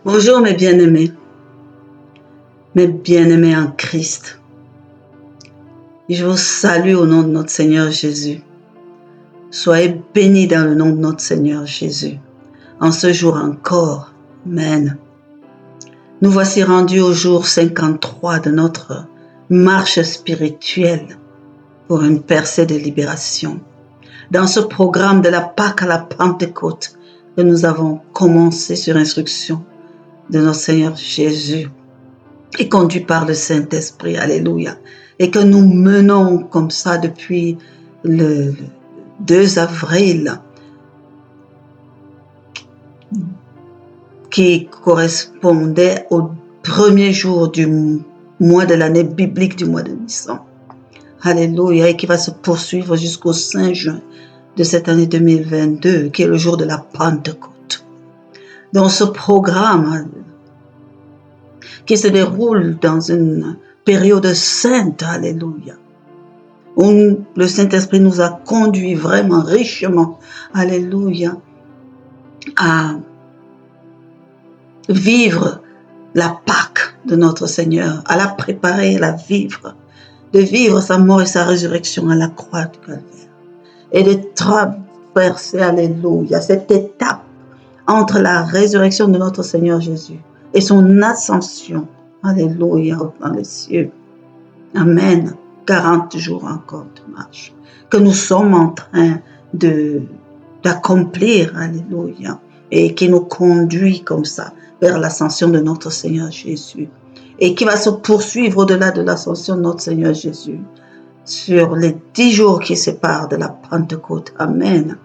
Bonjour mes bien-aimés en Christ. Je vous salue au nom de notre Seigneur Jésus. Soyez bénis dans le nom de notre Seigneur Jésus. En ce jour encore, Amen. Nous voici rendus au jour 53 de notre marche spirituelle pour une percée de libération. Dans ce programme de la Pâque à la Pentecôte que nous avons commencé sur instruction de notre Seigneur Jésus et conduit par le Saint-Esprit, alléluia, et que nous menons comme ça depuis le 2 avril, qui correspondait au premier jour du mois de l'année biblique du mois de Nissan. Alléluia, et qui va se poursuivre jusqu'au 5 juin de cette année 2022, qui est le jour de la Pentecôte. Dans ce programme qui se déroule dans une période sainte, alléluia, où le Saint-Esprit nous a conduits vraiment richement, alléluia, à vivre la Pâque de notre Seigneur, à la préparer, à la vivre, de vivre sa mort et sa résurrection à la croix du Calvaire, et de traverser, alléluia, cette étape entre la résurrection de notre Seigneur Jésus et son ascension, alléluia, dans les cieux. Amen. 40 jours encore de marche que nous sommes en train d'accomplir, alléluia, et qui nous conduit comme ça vers l'ascension de notre Seigneur Jésus, et qui va se poursuivre au-delà de l'ascension de notre Seigneur Jésus sur les 10 jours qui séparent de la Pentecôte. Amen.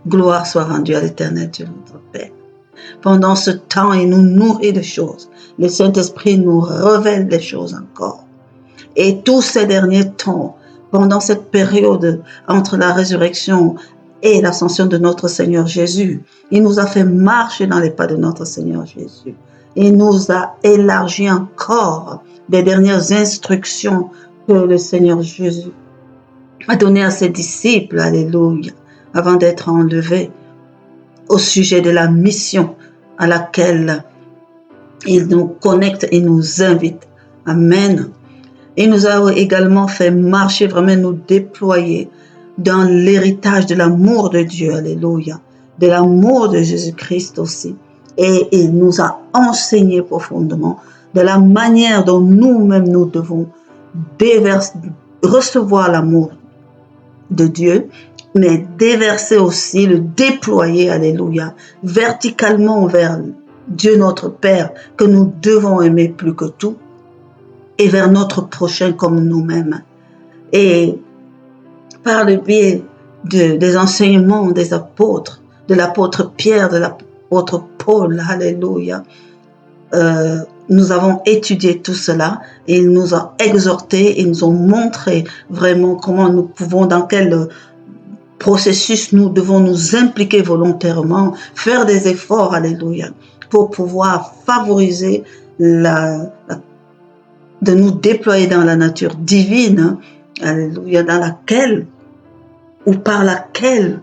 Gloire soit rendue à l'Éternel Dieu notre Père. Pendant ce temps, il nous nourrit de choses. Le Saint-Esprit nous révèle des choses encore. Et tous ces derniers temps, pendant cette période entre la résurrection et l'ascension de notre Seigneur Jésus, il nous a fait marcher dans les pas de notre Seigneur Jésus. Il nous a élargi encore des dernières instructions que le Seigneur Jésus a données à ses disciples, alléluia, avant d'être enlevé, au sujet de la mission à laquelle il nous connecte et nous invite. Amen. Il nous a également fait marcher, vraiment nous déployer dans l'héritage de l'amour de Dieu, alléluia, de l'amour de Jésus-Christ aussi. Et il nous a enseigné profondément de la manière dont nous-mêmes nous devons recevoir l'amour de Dieu, mais déverser aussi, le déployer, alléluia, verticalement vers Dieu notre Père, que nous devons aimer plus que tout, et vers notre prochain comme nous-mêmes. Et par le biais des enseignements des apôtres, de l'apôtre Pierre, de l'apôtre Paul, alléluia, nous avons étudié tout cela, et ils nous ont exhortés, ils nous ont montré vraiment comment nous pouvons, dans quel processus nous devons nous impliquer volontairement, faire des efforts, alléluia, pour pouvoir favoriser de nous déployer dans la nature divine, alléluia, dans laquelle ou par laquelle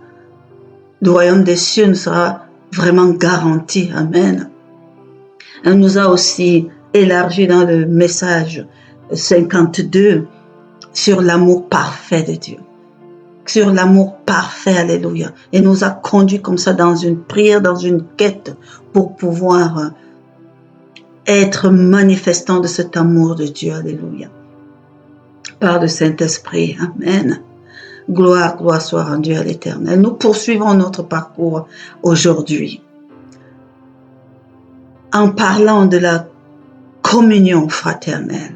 le royaume des cieux nous sera vraiment garanti. Amen. Elle nous a aussi élargi dans le message 52 sur l'amour parfait de Dieu. Sur l'amour parfait, alléluia. Et nous a conduits comme ça dans une prière, dans une quête pour pouvoir être manifestant de cet amour de Dieu, alléluia. Par le Saint-Esprit, amen. Gloire soit rendue à l'Éternel. Nous poursuivons notre parcours aujourd'hui en parlant de la communion fraternelle.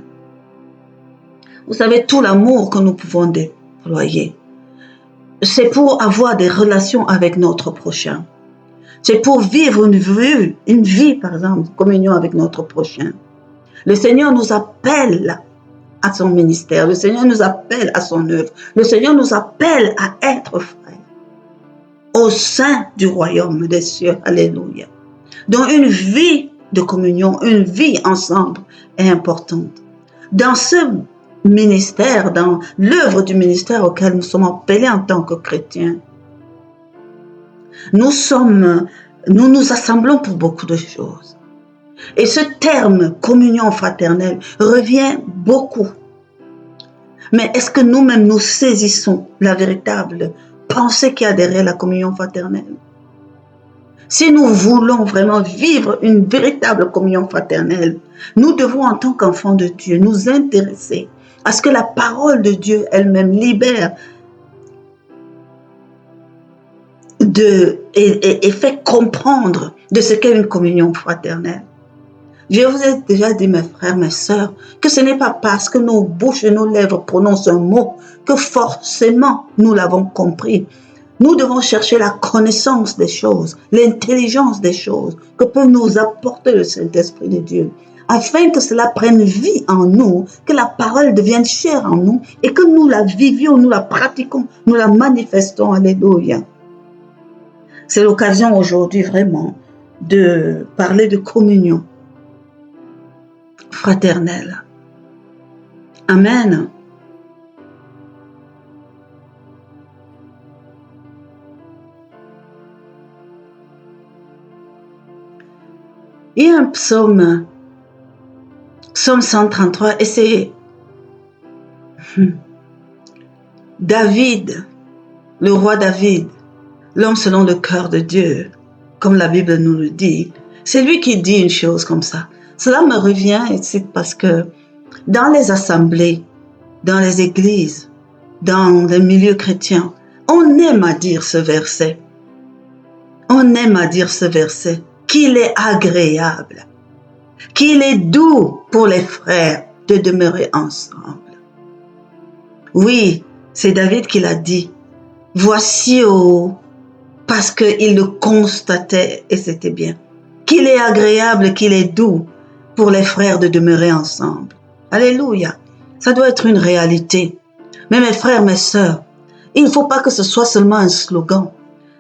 Vous savez, tout l'amour que nous pouvons déployer, c'est pour avoir des relations avec notre prochain. C'est pour vivre une vie, par exemple, communion avec notre prochain. Le Seigneur nous appelle à son ministère. Le Seigneur nous appelle à son œuvre. Le Seigneur nous appelle à être frères au sein du royaume des cieux. Alléluia. Donc une vie de communion, une vie ensemble est importante. Dans ce ministère, dans l'œuvre du ministère auquel nous sommes appelés en tant que chrétiens, nous sommes Nous nous assemblons pour beaucoup de choses. Et ce terme communion fraternelle revient beaucoup. Mais est-ce que nous-mêmes nous saisissons la véritable pensée qu'il y a derrière la communion fraternelle? Si nous voulons vraiment vivre une véritable communion fraternelle, nous devons en tant qu'enfants de Dieu nous intéresser à ce que la parole de Dieu elle-même libère et fait comprendre de ce qu'est une communion fraternelle. Je vous ai déjà dit, mes frères, mes sœurs, que ce n'est pas parce que nos bouches et nos lèvres prononcent un mot que forcément nous l'avons compris. Nous devons chercher la connaissance des choses, l'intelligence des choses que peut nous apporter le Saint-Esprit de Dieu, afin que cela prenne vie en nous, que la parole devienne chère en nous et que nous la vivions, nous la pratiquons, nous la manifestons. Alléluia. C'est l'occasion aujourd'hui vraiment de parler de communion fraternelle. Amen. Il y a un psaume 133, et c'est David, le roi David, l'homme selon le cœur de Dieu, comme la Bible nous le dit. C'est lui qui dit une chose comme ça. Cela me revient ici parce que dans les assemblées, dans les églises, dans les milieux chrétiens, on aime à dire ce verset. On aime à dire ce verset, qu'il est agréable, qu'il est doux pour les frères de demeurer ensemble. Oui, c'est David qui l'a dit. Voici, parce qu'il le constatait et c'était bien, qu'il est agréable, qu'il est doux pour les frères de demeurer ensemble. Alléluia. Ça doit être une réalité. Mais mes frères, mes sœurs, il ne faut pas que ce soit seulement un slogan.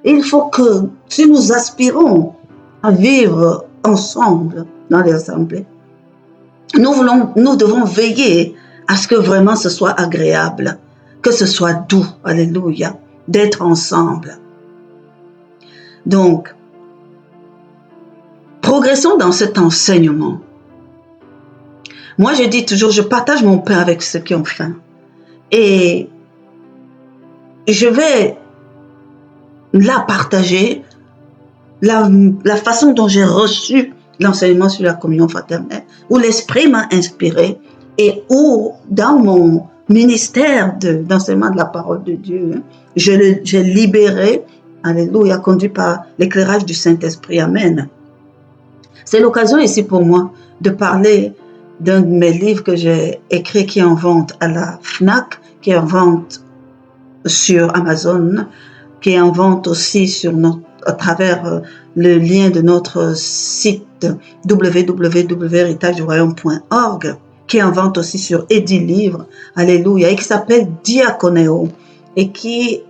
Il faut que, si nous aspirons à vivre ensemble dans les assemblées, nous devons veiller à ce que vraiment ce soit agréable, que ce soit doux, alléluia, d'être ensemble. Donc, progressons dans cet enseignement. Moi, je dis toujours, je partage mon pain avec ceux qui ont faim. Et je vais là partager la façon dont j'ai reçu l'enseignement sur la communion fraternelle, où l'Esprit m'a inspiré et où, dans mon ministère d'enseignement de la parole de Dieu, j'ai libéré, alléluia, conduit par l'éclairage du Saint-Esprit. Amen. C'est l'occasion ici pour moi de parler d'un de mes livres que j'ai écrit, qui est en vente à la FNAC, qui est en vente sur Amazon, qui est en vente aussi à travers le lien de notre site www.héritageduroyaume.org, qui est en vente aussi sur Edilivre, alléluia, et qui s'appelle Diakoneo, et qui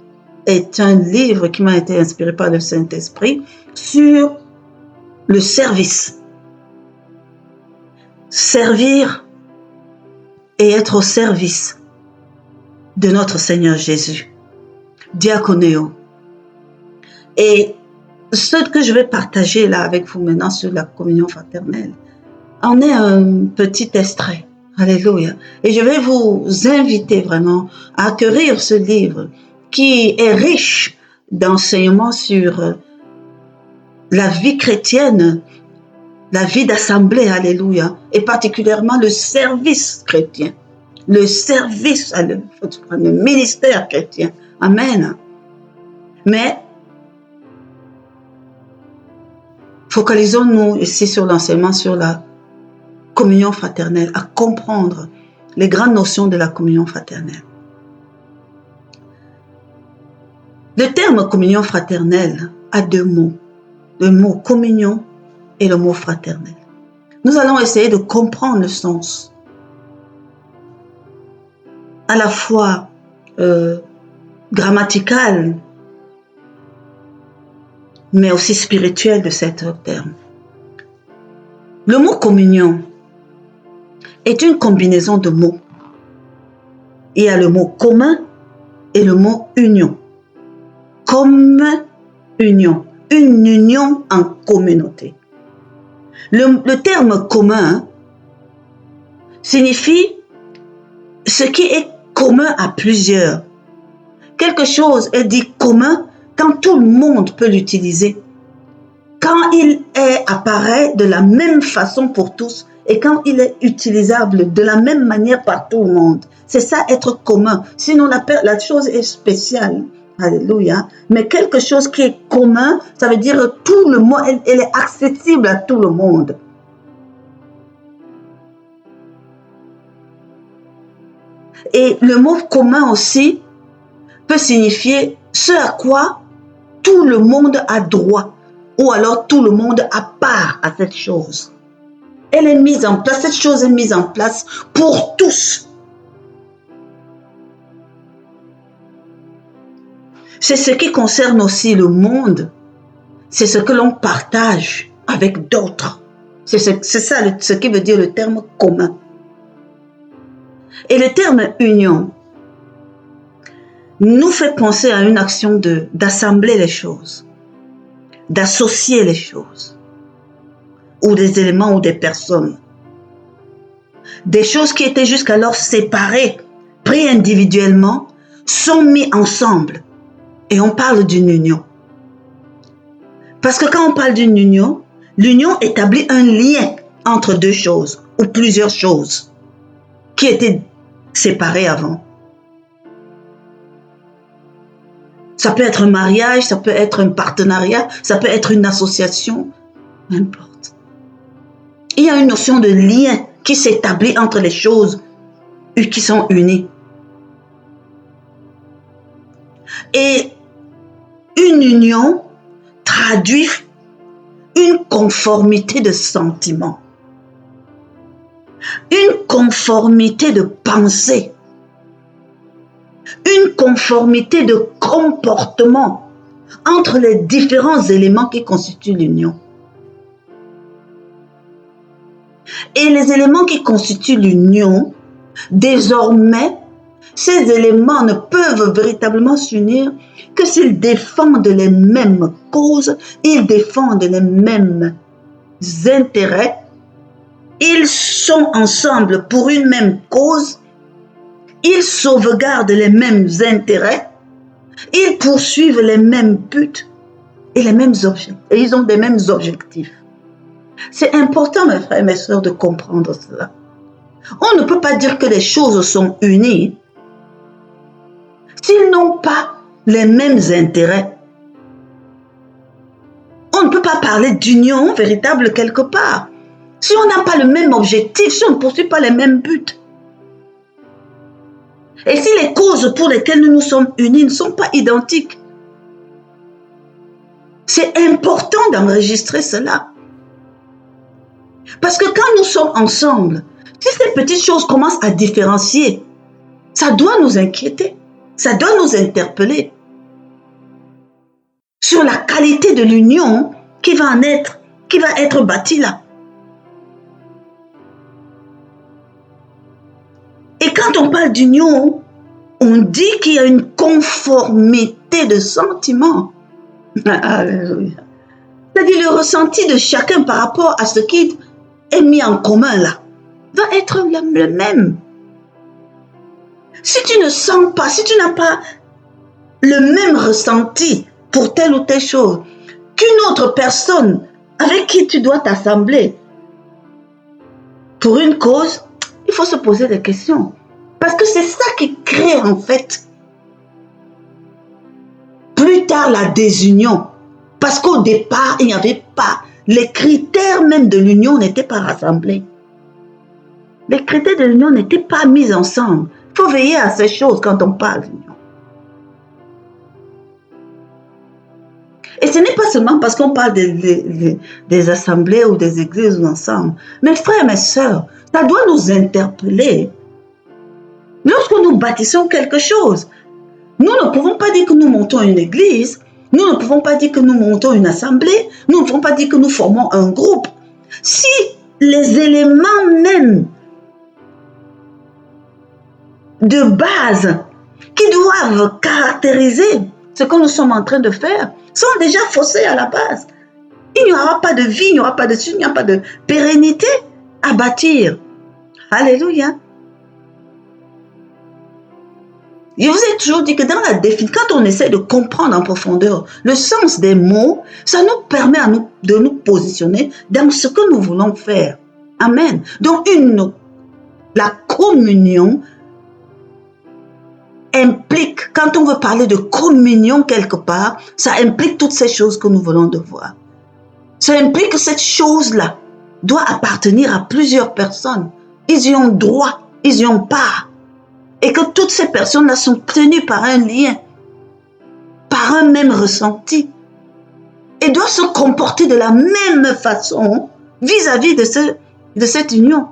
est un livre qui m'a été inspiré par le Saint-Esprit sur le service. Servir et être au service de notre Seigneur Jésus. Diakoneo. Et ce que je vais partager là avec vous maintenant sur la communion fraternelle en est un petit extrait. Alléluia. Et je vais vous inviter vraiment à acquérir ce livre qui est riche d'enseignements sur la vie chrétienne, la vie d'assemblée, alléluia, et particulièrement le service chrétien, le service, le ministère chrétien. Amen. Mais focalisons-nous ici sur l'enseignement sur la communion fraternelle, à comprendre les grandes notions de la communion fraternelle. Le terme communion fraternelle a deux mots, le mot communion et le mot fraternel. Nous allons essayer de comprendre le sens à la fois grammatical, mais aussi spirituel de cet terme. Le mot communion est une combinaison de mots. Il y a le mot commun et le mot union. Comme union. une union en communauté. Le terme commun signifie ce qui est commun à plusieurs. Quelque chose est dit commun quand tout le monde peut l'utiliser, quand il apparaît de la même façon pour tous et quand il est utilisable de la même manière par tout le monde. C'est ça être commun. Sinon la chose est spéciale. Alléluia. Mais quelque chose qui est commun, ça veut dire tout le monde, elle est accessible à tout le monde. Et le mot commun aussi peut signifier ce à quoi tout le monde a droit, ou alors tout le monde a part à cette chose. Elle est mise en place, cette chose est mise en place pour tous. C'est ce qui concerne aussi le monde. C'est ce que l'on partage avec d'autres. C'est ça ce qui veut dire le terme commun. Et le terme union nous fait penser à une action d'assembler les choses, d'associer les choses, ou des éléments ou des personnes. Des choses qui étaient jusqu'alors séparées, prises individuellement, sont mises ensemble. Et on parle d'une union. Parce que quand on parle d'une union, l'union établit un lien entre deux choses ou plusieurs choses qui étaient séparées avant. Ça peut être un mariage, ça peut être un partenariat, ça peut être une association, n'importe. Il y a une notion de lien qui s'établit entre les choses qui sont unies. Et une union traduit une conformité de sentiments, une conformité de pensée, une conformité de comportement entre les différents éléments qui constituent l'union. Et les éléments qui constituent l'union, désormais, ces éléments ne peuvent véritablement s'unir que s'ils défendent les mêmes causes, ils défendent les mêmes intérêts, ils sont ensemble pour une même cause, ils sauvegardent les mêmes intérêts, ils poursuivent les mêmes buts et les mêmes objectifs, et ils ont les mêmes objectifs. C'est important, mes frères et mes sœurs, de comprendre cela. On ne peut pas dire que les choses sont unies s'ils n'ont pas les mêmes intérêts. On ne peut pas parler d'union véritable quelque part si on n'a pas le même objectif, si on ne poursuit pas les mêmes buts. Et si les causes pour lesquelles nous nous sommes unis ne sont pas identiques. C'est important d'enregistrer cela. Parce que quand nous sommes ensemble, si ces petites choses commencent à différencier, ça doit nous inquiéter, ça doit nous interpeller sur la qualité de l'union qui va être bâtie là. Et quand on parle d'union, on dit qu'il y a une conformité de sentiments. Alléluia. C'est-à-dire le ressenti de chacun par rapport à ce qui est mis en commun là, va être le même. Si tu ne sens pas, si tu n'as pas le même ressenti pour telle ou telle chose qu'une autre personne avec qui tu dois t'assembler pour une cause, il faut se poser des questions. Parce que c'est ça qui crée en fait plus tard la désunion. Parce qu'au départ, il n'y avait pas, les critères même de l'union n'étaient pas rassemblés. Les critères de l'union n'étaient pas mis ensemble. Il faut veiller à ces choses quand on parle d'union. Et ce n'est pas seulement parce qu'on parle des assemblées ou des églises ensemble. Mes frères et mes sœurs, ça doit nous interpeller. Lorsque nous bâtissons quelque chose, nous ne pouvons pas dire que nous montons une église, nous ne pouvons pas dire que nous montons une assemblée, nous ne pouvons pas dire que nous formons un groupe. Si les éléments même de base qui doivent caractériser ce que nous sommes en train de faire, sont déjà faussés à la base. Il n'y aura pas de vie, il n'y aura pas de suite, il n'y aura pas de pérennité à bâtir. Alléluia. Je vous ai toujours dit que dans la définition, quand on essaie de comprendre en profondeur le sens des mots, ça nous permet de nous positionner dans ce que nous voulons faire. Amen. Donc, la communion implique, quand on veut parler de communion quelque part, ça implique toutes ces choses que nous venons de voir. Ça implique que cette chose-là doit appartenir à plusieurs personnes. Ils y ont droit, ils y ont part. Et que toutes ces personnes-là sont tenues par un lien, par un même ressenti. Et doivent se comporter de la même façon vis-à-vis de cette union.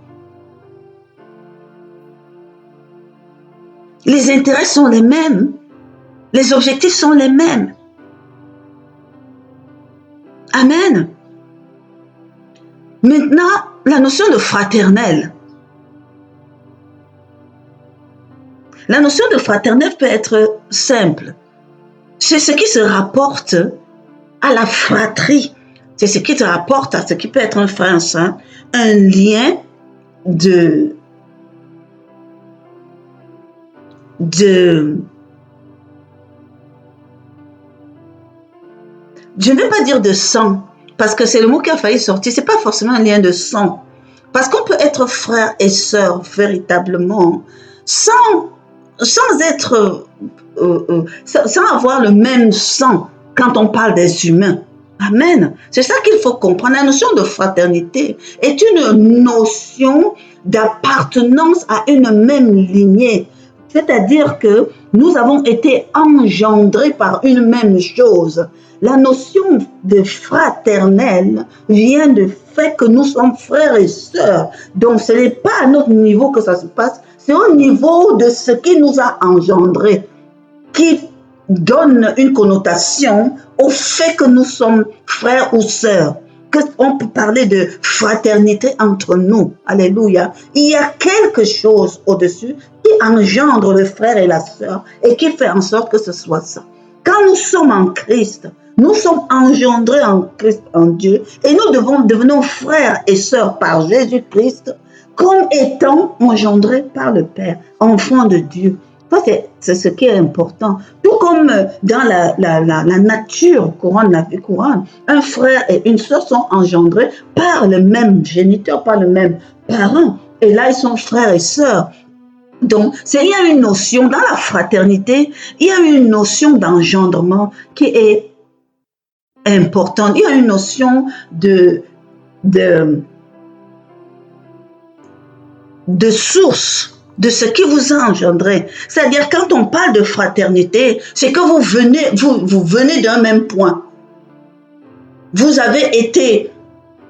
Les intérêts sont les mêmes. Les objectifs sont les mêmes. Amen. Maintenant, la notion de fraternel. La notion de fraternel peut être simple. C'est ce qui se rapporte à la fratrie. C'est ce qui se rapporte à ce qui peut être un frère saint, un lien de je ne vais pas dire de sang, parce que c'est le mot qui a failli sortir. C'est pas forcément un lien de sang. Parce qu'on peut être frère et sœur véritablement sans être, sans avoir le même sang quand on parle des humains. Amen. C'est ça qu'il faut comprendre. La notion de fraternité est une notion d'appartenance à une même lignée. C'est-à-dire que nous avons été engendrés par une même chose. La notion de fraternel vient du fait que nous sommes frères et sœurs. Donc, ce n'est pas à notre niveau que ça se passe, c'est au niveau de ce qui nous a engendrés, qui donne une connotation au fait que nous sommes frères ou sœurs. On peut parler de fraternité entre nous. Alléluia. Il y a quelque chose au-dessus qui engendre le frère et la sœur et qui fait en sorte que ce soit ça. Quand nous sommes en Christ, nous sommes engendrés en Christ, en Dieu, et nous devenons frères et sœurs par Jésus-Christ, comme étant engendrés par le Père, enfants de Dieu. Ça, c'est ce qui est important. Tout comme dans la nature courante, la vie courante, un frère et une sœur sont engendrés par le même géniteur, par le même parent. Et là, ils sont frères et sœurs. Donc, il y a une notion, dans la fraternité, il y a une notion d'engendrement qui est importante. Il y a une notion de source de ce qui vous a engendré. C'est-à-dire, quand on parle de fraternité, c'est que vous venez d'un même point. Vous avez été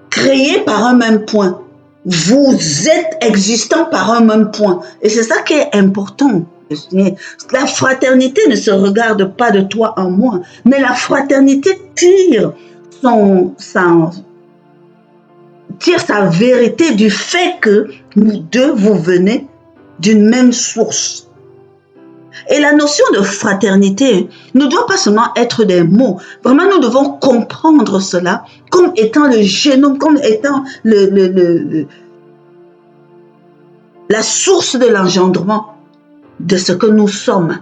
créés par un même point. Vous êtes existants par un même point. Et c'est ça qui est important. La fraternité ne se regarde pas de toi en moi, mais la fraternité tire sa vérité du fait que nous deux, vous venez d'une même source. Et la notion de fraternité ne doit pas seulement être des mots. Vraiment, nous devons comprendre cela comme étant le génome, comme étant la source de l'engendrement de ce que nous sommes.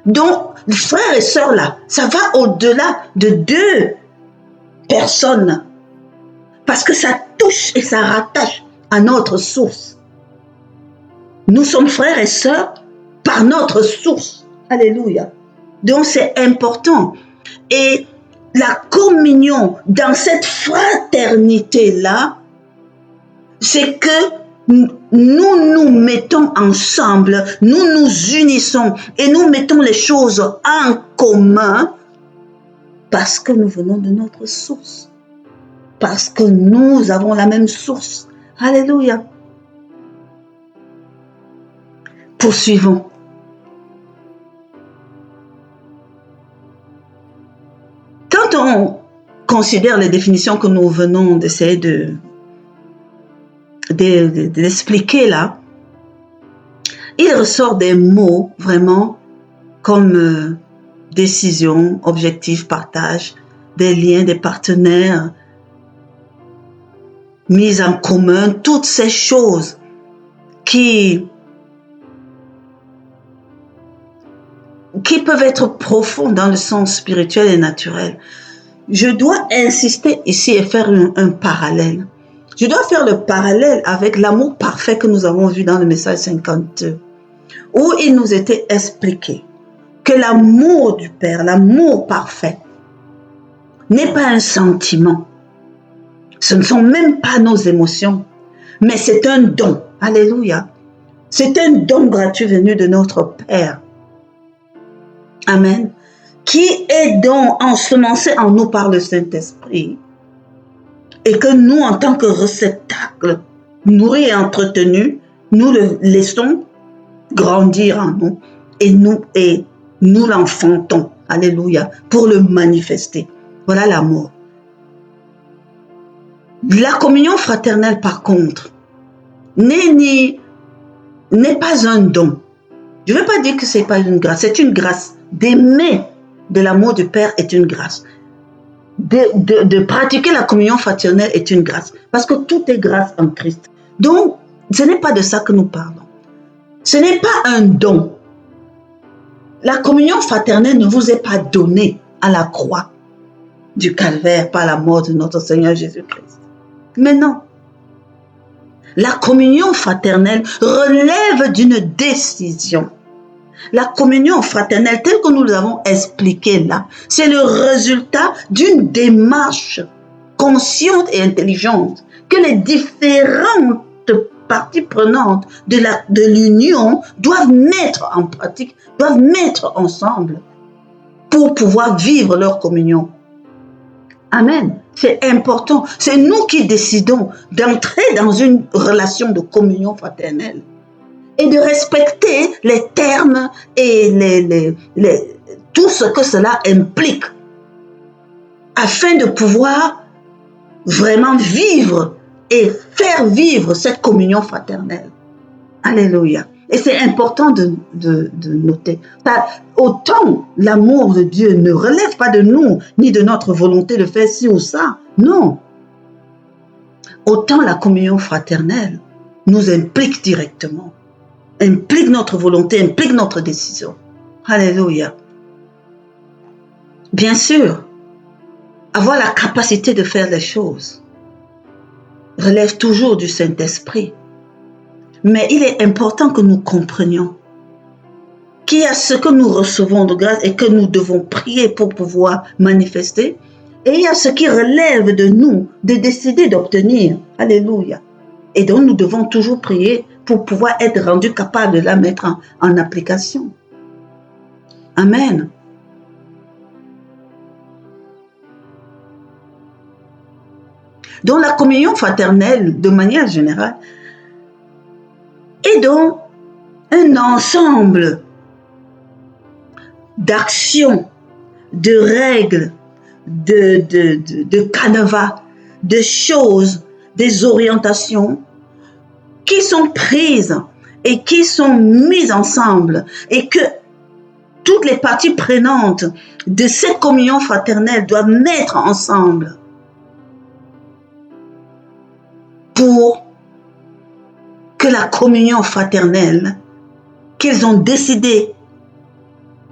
Donc, frères et sœurs là, ça va au-delà de deux personnes. Parce que ça touche et ça rattache à notre source. Nous sommes frères et sœurs par notre source. Alléluia. Donc c'est important. Et la communion dans cette fraternité-là, c'est que nous nous mettons ensemble, nous nous unissons et nous mettons les choses en commun parce que nous venons de notre source. Parce que nous avons la même source. Alléluia. Poursuivons. Quand on considère les définitions que nous venons d'essayer d'expliquer là, il ressort des mots vraiment comme décisions, objectifs, partage, des liens, des partenaires, mise en commun, toutes ces choses qui peuvent être profondes dans le sens spirituel et naturel. Je dois insister ici et faire un parallèle. Je dois faire le parallèle avec l'amour parfait que nous avons vu dans le message 52, où il nous était expliqué que l'amour du Père, l'amour parfait, n'est pas un sentiment. Ce ne sont même pas nos émotions, mais c'est un don. Alléluia. C'est un don gratuit venu de notre Père. Amen. Qui est donc ensemencé en nous par le Saint-Esprit et que nous, en tant que réceptacle, nourris et entretenus, nous le laissons grandir en nous et nous l'enfantons. Alléluia. Pour le manifester. Voilà l'amour. La communion fraternelle, par contre, n'est pas un don. Je ne veux pas dire que ce n'est pas une grâce. C'est une grâce. D'aimer de l'amour du Père est une grâce. De pratiquer la communion fraternelle est une grâce. Parce que tout est grâce en Christ. Donc, ce n'est pas de ça que nous parlons. Ce n'est pas un don. La communion fraternelle ne vous est pas donnée à la croix du calvaire par la mort de notre Seigneur Jésus-Christ. Mais non. La communion fraternelle relève d'une décision. La communion fraternelle, telle que nous l'avons expliquée là, c'est le résultat d'une démarche consciente et intelligente que les différentes parties prenantes de l'union doivent mettre en pratique, doivent mettre ensemble pour pouvoir vivre leur communion. Amen. C'est important. C'est nous qui décidons d'entrer dans une relation de communion fraternelle et de respecter les termes et tout ce que cela implique afin de pouvoir vraiment vivre et faire vivre cette communion fraternelle. Alléluia. Et c'est important de noter. Autant l'amour de Dieu ne relève pas de nous, ni de notre volonté de faire ci ou ça. Non. Autant la communion fraternelle nous implique directement. Implique notre volonté, implique notre décision. Alléluia. Bien sûr, avoir la capacité de faire les choses relève toujours du Saint-Esprit. Mais il est important que nous comprenions qu'il y a ce que nous recevons de grâce et que nous devons prier pour pouvoir manifester. Et il y a ce qui relève de nous, de décider d'obtenir. Alléluia. Et donc nous devons toujours prier pour pouvoir être rendus capables de la mettre en application. Amen. Donc la communion fraternelle, de manière générale, est donc un ensemble d'actions, de règles, de canevas, de choses, des orientations qui sont prises et qui sont mises ensemble et que toutes les parties prenantes de cette communion fraternelle doivent mettre ensemble pour que la communion fraternelle qu'ils ont décidé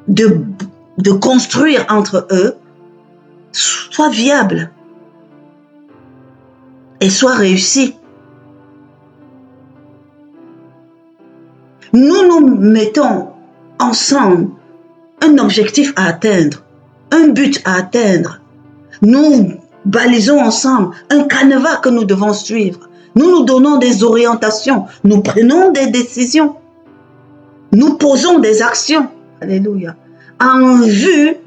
de construire entre eux soit viable et soit réussie. Nous mettons ensemble un objectif à atteindre, un but à atteindre. Nous balisons ensemble un canevas que nous devons suivre. Nous nous donnons des orientations, nous prenons des décisions, nous posons des actions, alléluia, en vue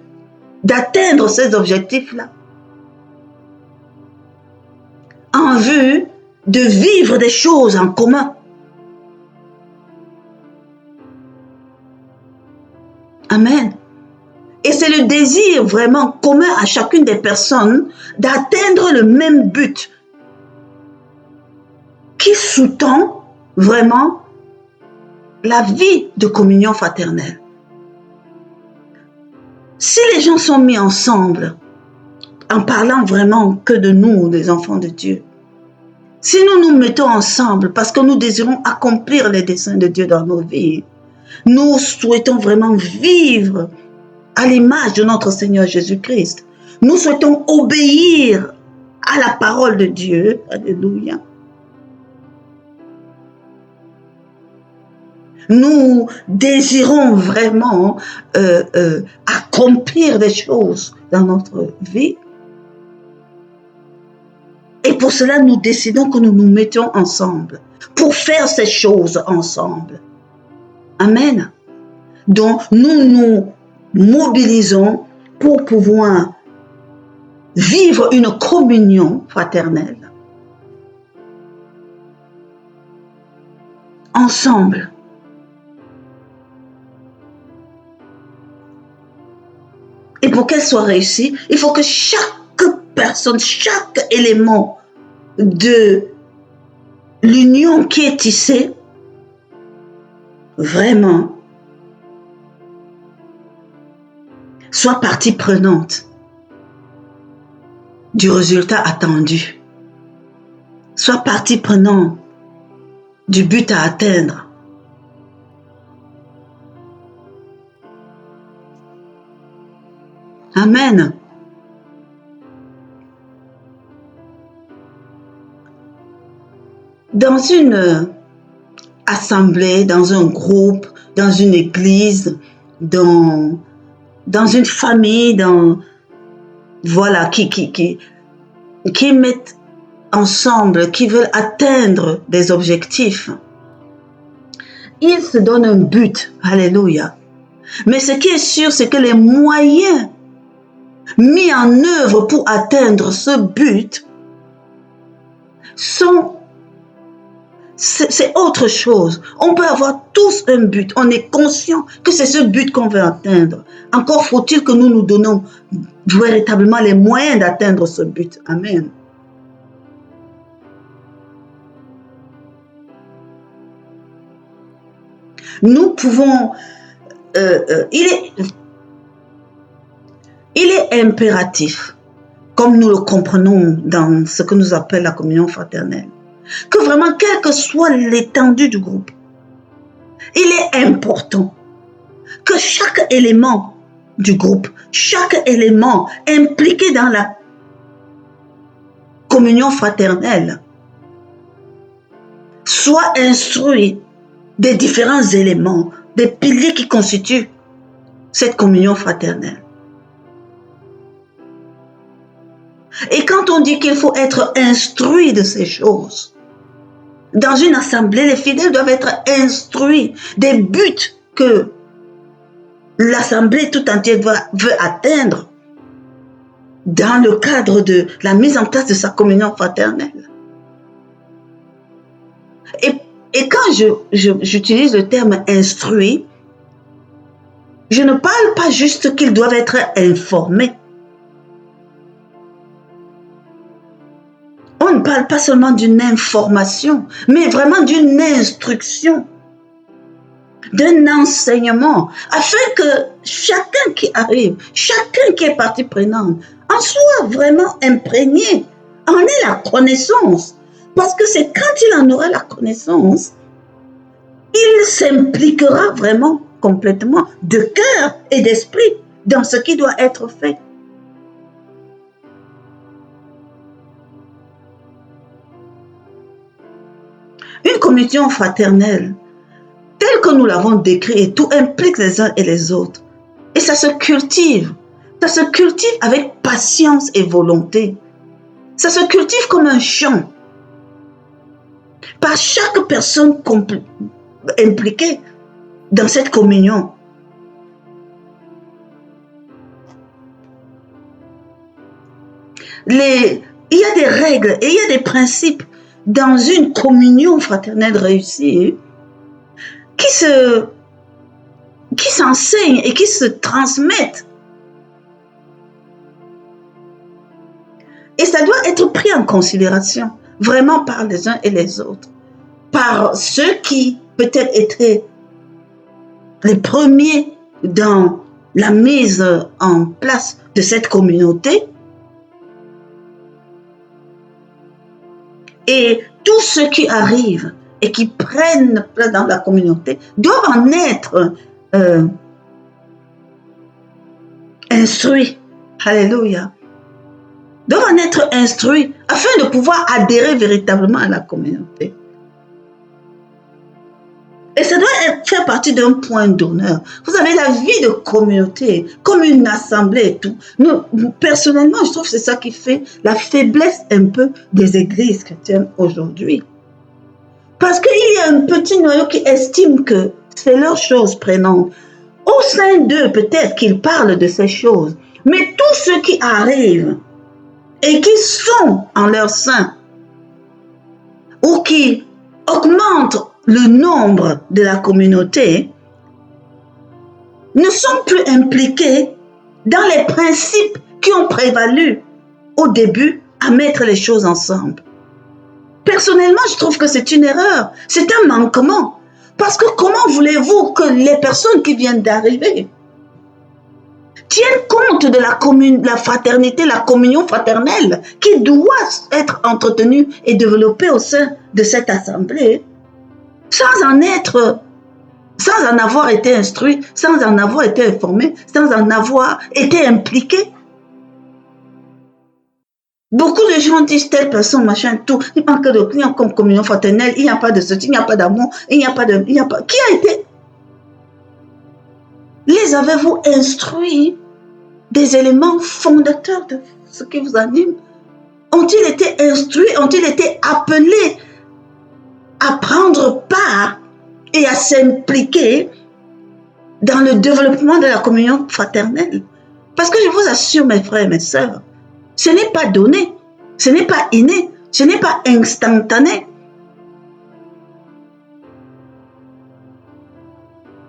d'atteindre ces objectifs-là, en vue de vivre des choses en commun. Amen. Et c'est le désir vraiment commun à chacune des personnes d'atteindre le même but qui sous-tend vraiment la vie de communion fraternelle. Si les gens sont mis ensemble, en parlant vraiment que de nous, des enfants de Dieu, si nous nous mettons ensemble parce que nous désirons accomplir les desseins de Dieu dans nos vies, nous souhaitons vraiment vivre à l'image de notre Seigneur Jésus-Christ. Nous souhaitons obéir à la parole de Dieu. Alléluia. Nous désirons vraiment accomplir des choses dans notre vie. Et pour cela, nous décidons que nous nous mettions ensemble pour faire ces choses ensemble. Amen. Donc, nous nous mobilisons pour pouvoir vivre une communion fraternelle ensemble. Et pour qu'elle soit réussie, il faut que chaque personne, chaque élément de l'union qui est tissée, vraiment, soit partie prenante du résultat attendu, soit partie prenante du but à atteindre. Amen. Dans une assemblée, dans un groupe, dans une église, dans une famille, voilà, qui mettent ensemble, qui veulent atteindre des objectifs. Ils se donnent un but. Alléluia. Mais ce qui est sûr, c'est que les moyens mis en œuvre pour atteindre ce but c'est autre chose. On peut avoir tous un but. On est conscient que c'est ce but qu'on veut atteindre. Encore faut-il que nous nous donnons véritablement les moyens d'atteindre ce but. Amen. Nous pouvons... il est impératif, comme nous le comprenons dans ce que nous appelons la communion fraternelle, que vraiment, quelle que soit l'étendue du groupe, il est important que chaque élément du groupe, chaque élément impliqué dans la communion fraternelle soit instruit des différents éléments, des piliers qui constituent cette communion fraternelle. Et quand on dit qu'il faut être instruit de ces choses, dans une assemblée, les fidèles doivent être instruits des buts que l'assemblée tout entière veut atteindre dans le cadre de la mise en place de sa communion fraternelle. Et quand j'utilise le terme instruit, je ne parle pas juste qu'ils doivent être informés. On ne parle pas seulement d'une information, mais vraiment d'une instruction, d'un enseignement, afin que chacun qui arrive, chacun qui est partie prenante, en soit vraiment imprégné, en ait la connaissance. Parce que c'est quand il en aura la connaissance, il s'impliquera vraiment complètement de cœur et d'esprit dans ce qui doit être fait. Une communion fraternelle, telle que nous l'avons décrit, et tout implique les uns et les autres. Et ça se cultive. Ça se cultive avec patience et volonté. Ça se cultive comme un champ. Par chaque personne impliquée dans cette communion. Il y a des règles et il y a des principes dans une communion fraternelle réussie qui s'enseignent et qui se transmettent. Et ça doit être pris en considération vraiment par les uns et les autres, par ceux qui peut-être étaient les premiers dans la mise en place de cette communauté. Et tous ceux qui arrivent et qui prennent place dans la communauté doivent en être instruits. Alléluia. Doivent en être instruits afin de pouvoir adhérer véritablement à la communauté. Et ça doit faire partie d'un point d'honneur. Vous avez la vie de communauté, comme une assemblée et tout. Nous, personnellement, je trouve que c'est ça qui fait la faiblesse un peu des églises chrétiennes aujourd'hui. Parce qu'il y a un petit noyau qui estime que c'est leur chose prénante. Au sein d'eux, peut-être qu'ils parlent de ces choses. Mais tous ceux qui arrivent et qui sont en leur sein ou qui augmentent le nombre de la communauté ne sont plus impliqués dans les principes qui ont prévalu au début à mettre les choses ensemble. Personnellement, je trouve que c'est une erreur, c'est un manquement. Parce que comment voulez-vous que les personnes qui viennent d'arriver tiennent compte de la fraternité, la communion fraternelle qui doit être entretenue et développée au sein de cette assemblée sans en avoir été instruit, sans en avoir été informé, sans en avoir été impliqué. Beaucoup de gens disent telle personne, machin, tout. Il manque de clients comme communion fraternelle, il n'y a pas de ceci, il n'y a pas d'amour, il n'y a pas de... Qui a été... Les avez-vous instruits des éléments fondateurs de ce qui vous anime? Ont-ils été instruits, ont-ils été appelés à prendre part et à s'impliquer dans le développement de la communion fraternelle? Parce que je vous assure, mes frères et mes sœurs, ce n'est pas donné, ce n'est pas inné, ce n'est pas instantané.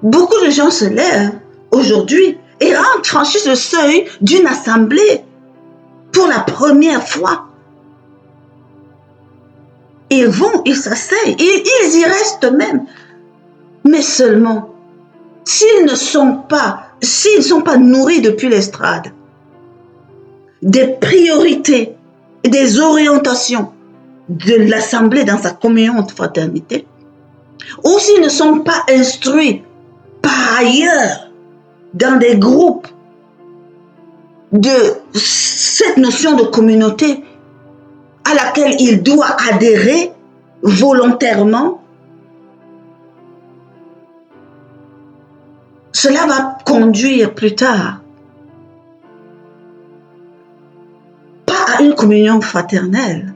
Beaucoup de gens se lèvent aujourd'hui et franchissent le seuil d'une assemblée pour la première fois. Ils vont, ils s'asseyent, ils y restent même. Mais seulement, s'ils ne sont pas nourris depuis l'estrade, des priorités et des orientations de l'assemblée dans sa communion de fraternité, ou s'ils ne sont pas instruits par ailleurs dans des groupes de cette notion de communauté à laquelle il doit adhérer volontairement, cela va conduire plus tard pas à une communion fraternelle,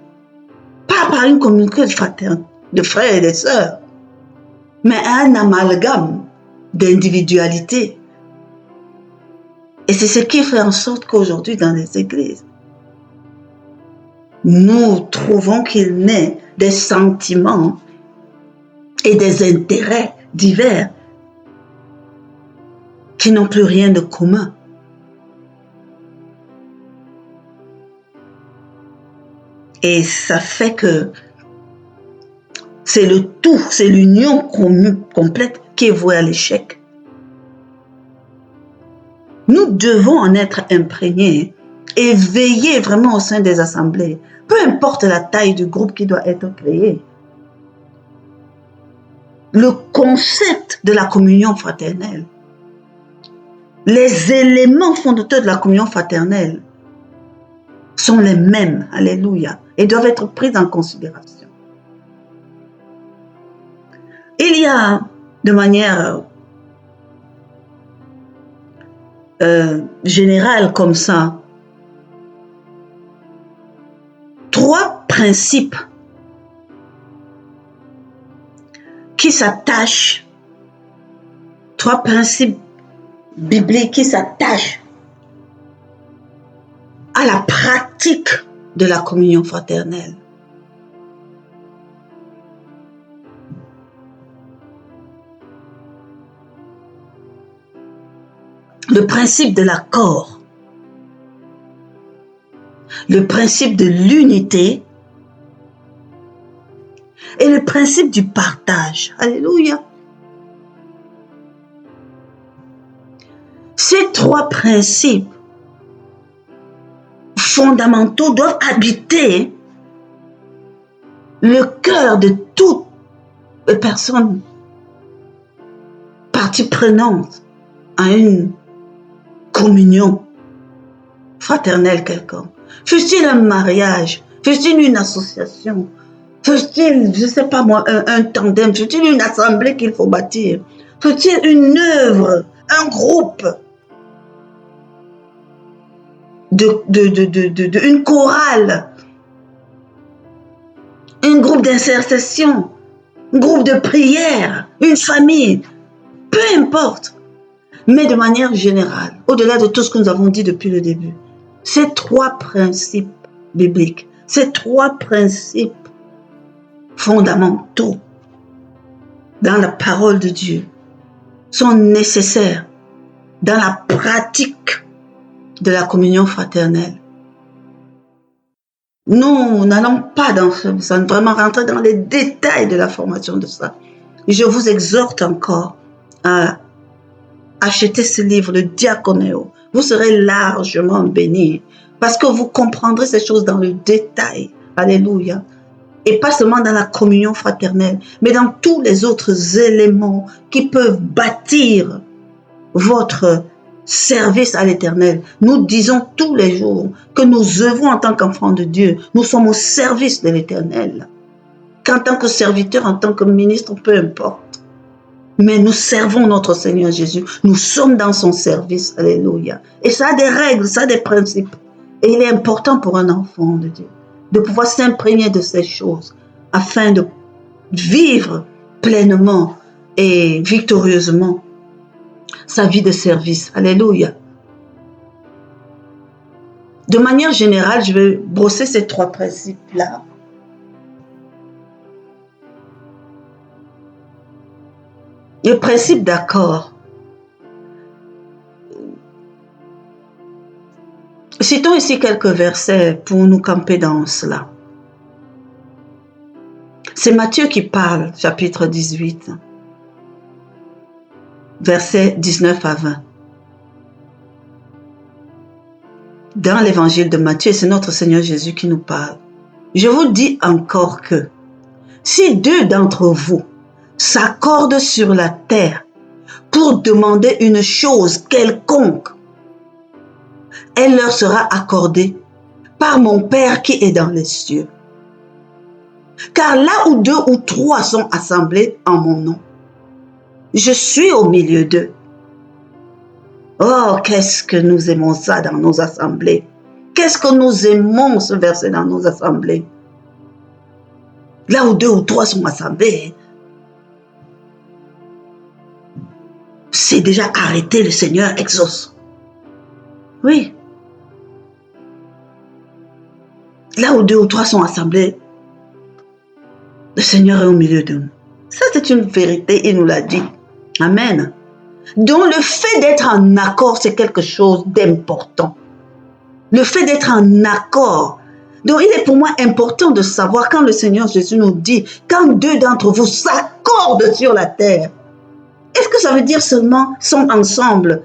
pas par une communauté de frères et de sœurs, mais à un amalgame d'individualité. Et c'est ce qui fait en sorte qu'aujourd'hui, dans les églises, nous trouvons qu'il naît des sentiments et des intérêts divers qui n'ont plus rien de commun. Et ça fait que c'est le tout, c'est l'union complète qui est vouée à l'échec. Nous devons en être imprégnés et veiller vraiment au sein des assemblées, peu importe la taille du groupe qui doit être créé. Le concept de la communion fraternelle, les éléments fondateurs de la communion fraternelle sont les mêmes, alléluia, et doivent être pris en considération. Il y a de manière générale comme ça 3 principes qui s'attachent, 3 principes bibliques qui s'attachent à la pratique de la communion fraternelle. Le principe de l'accord, le principe de l'unité et le principe du partage. Alléluia. Si Ces trois principes fondamentaux doivent habiter le cœur de toute personne partie prenante à une communion fraternelle quelconque. Fût-il un mariage, fût-il une association, fût-il, je ne sais pas moi, un tandem, fût-il une assemblée qu'il faut bâtir, fût-il une œuvre, un groupe, une chorale, un groupe d'intercession, un groupe de prière, une famille, peu importe. Mais de manière générale, au-delà de tout ce que nous avons dit depuis le début, ces trois principes bibliques, ces trois principes fondamentaux dans la parole de Dieu sont nécessaires dans la pratique de la communion fraternelle. Nous n'allons pas vraiment rentrer dans les détails de la formation de ça. Je vous exhorte encore à acheter ce livre, le Diaconéo. Vous serez largement bénis parce que vous comprendrez ces choses dans le détail. Alléluia. Et pas seulement dans la communion fraternelle, mais dans tous les autres éléments qui peuvent bâtir votre service à l'Éternel. Nous disons tous les jours que nous œuvrons en tant qu'enfants de Dieu. Nous sommes au service de l'Éternel. Qu'en tant que serviteur, en tant que ministre, peu importe. Mais nous servons notre Seigneur Jésus. Nous sommes dans son service. Alléluia. Et ça a des règles, ça a des principes. Et il est important pour un enfant de Dieu de pouvoir s'imprégner de ces choses afin de vivre pleinement et victorieusement sa vie de service. Alléluia. De manière générale, je vais brosser ces trois principes-là. Le principe d'accord. Citons ici quelques versets pour nous camper dans cela. C'est Matthieu qui parle, chapitre 18, versets 19 à 20. Dans l'évangile de Matthieu, c'est notre Seigneur Jésus qui nous parle. Je vous dis encore que si deux d'entre vous s'accordent sur la terre pour demander une chose quelconque, elle leur sera accordée par mon Père qui est dans les cieux. Car là où deux ou trois sont assemblés en mon nom, je suis au milieu d'eux. Oh, qu'est-ce que nous aimons ça dans nos assemblées. Qu'est-ce que nous aimons ce verset dans nos assemblées. Là où deux ou trois sont assemblés, c'est déjà arrêté, le Seigneur exauce. Oui. Là où deux ou trois sont assemblés, le Seigneur est au milieu d'eux. Ça, c'est une vérité, il nous l'a dit. Amen. Donc, le fait d'être en accord, c'est quelque chose d'important. Le fait d'être en accord. Donc, il est pour moi important de savoir quand le Seigneur Jésus nous dit, quand deux d'entre vous s'accordent sur la terre, est-ce que ça veut dire seulement sont ensemble?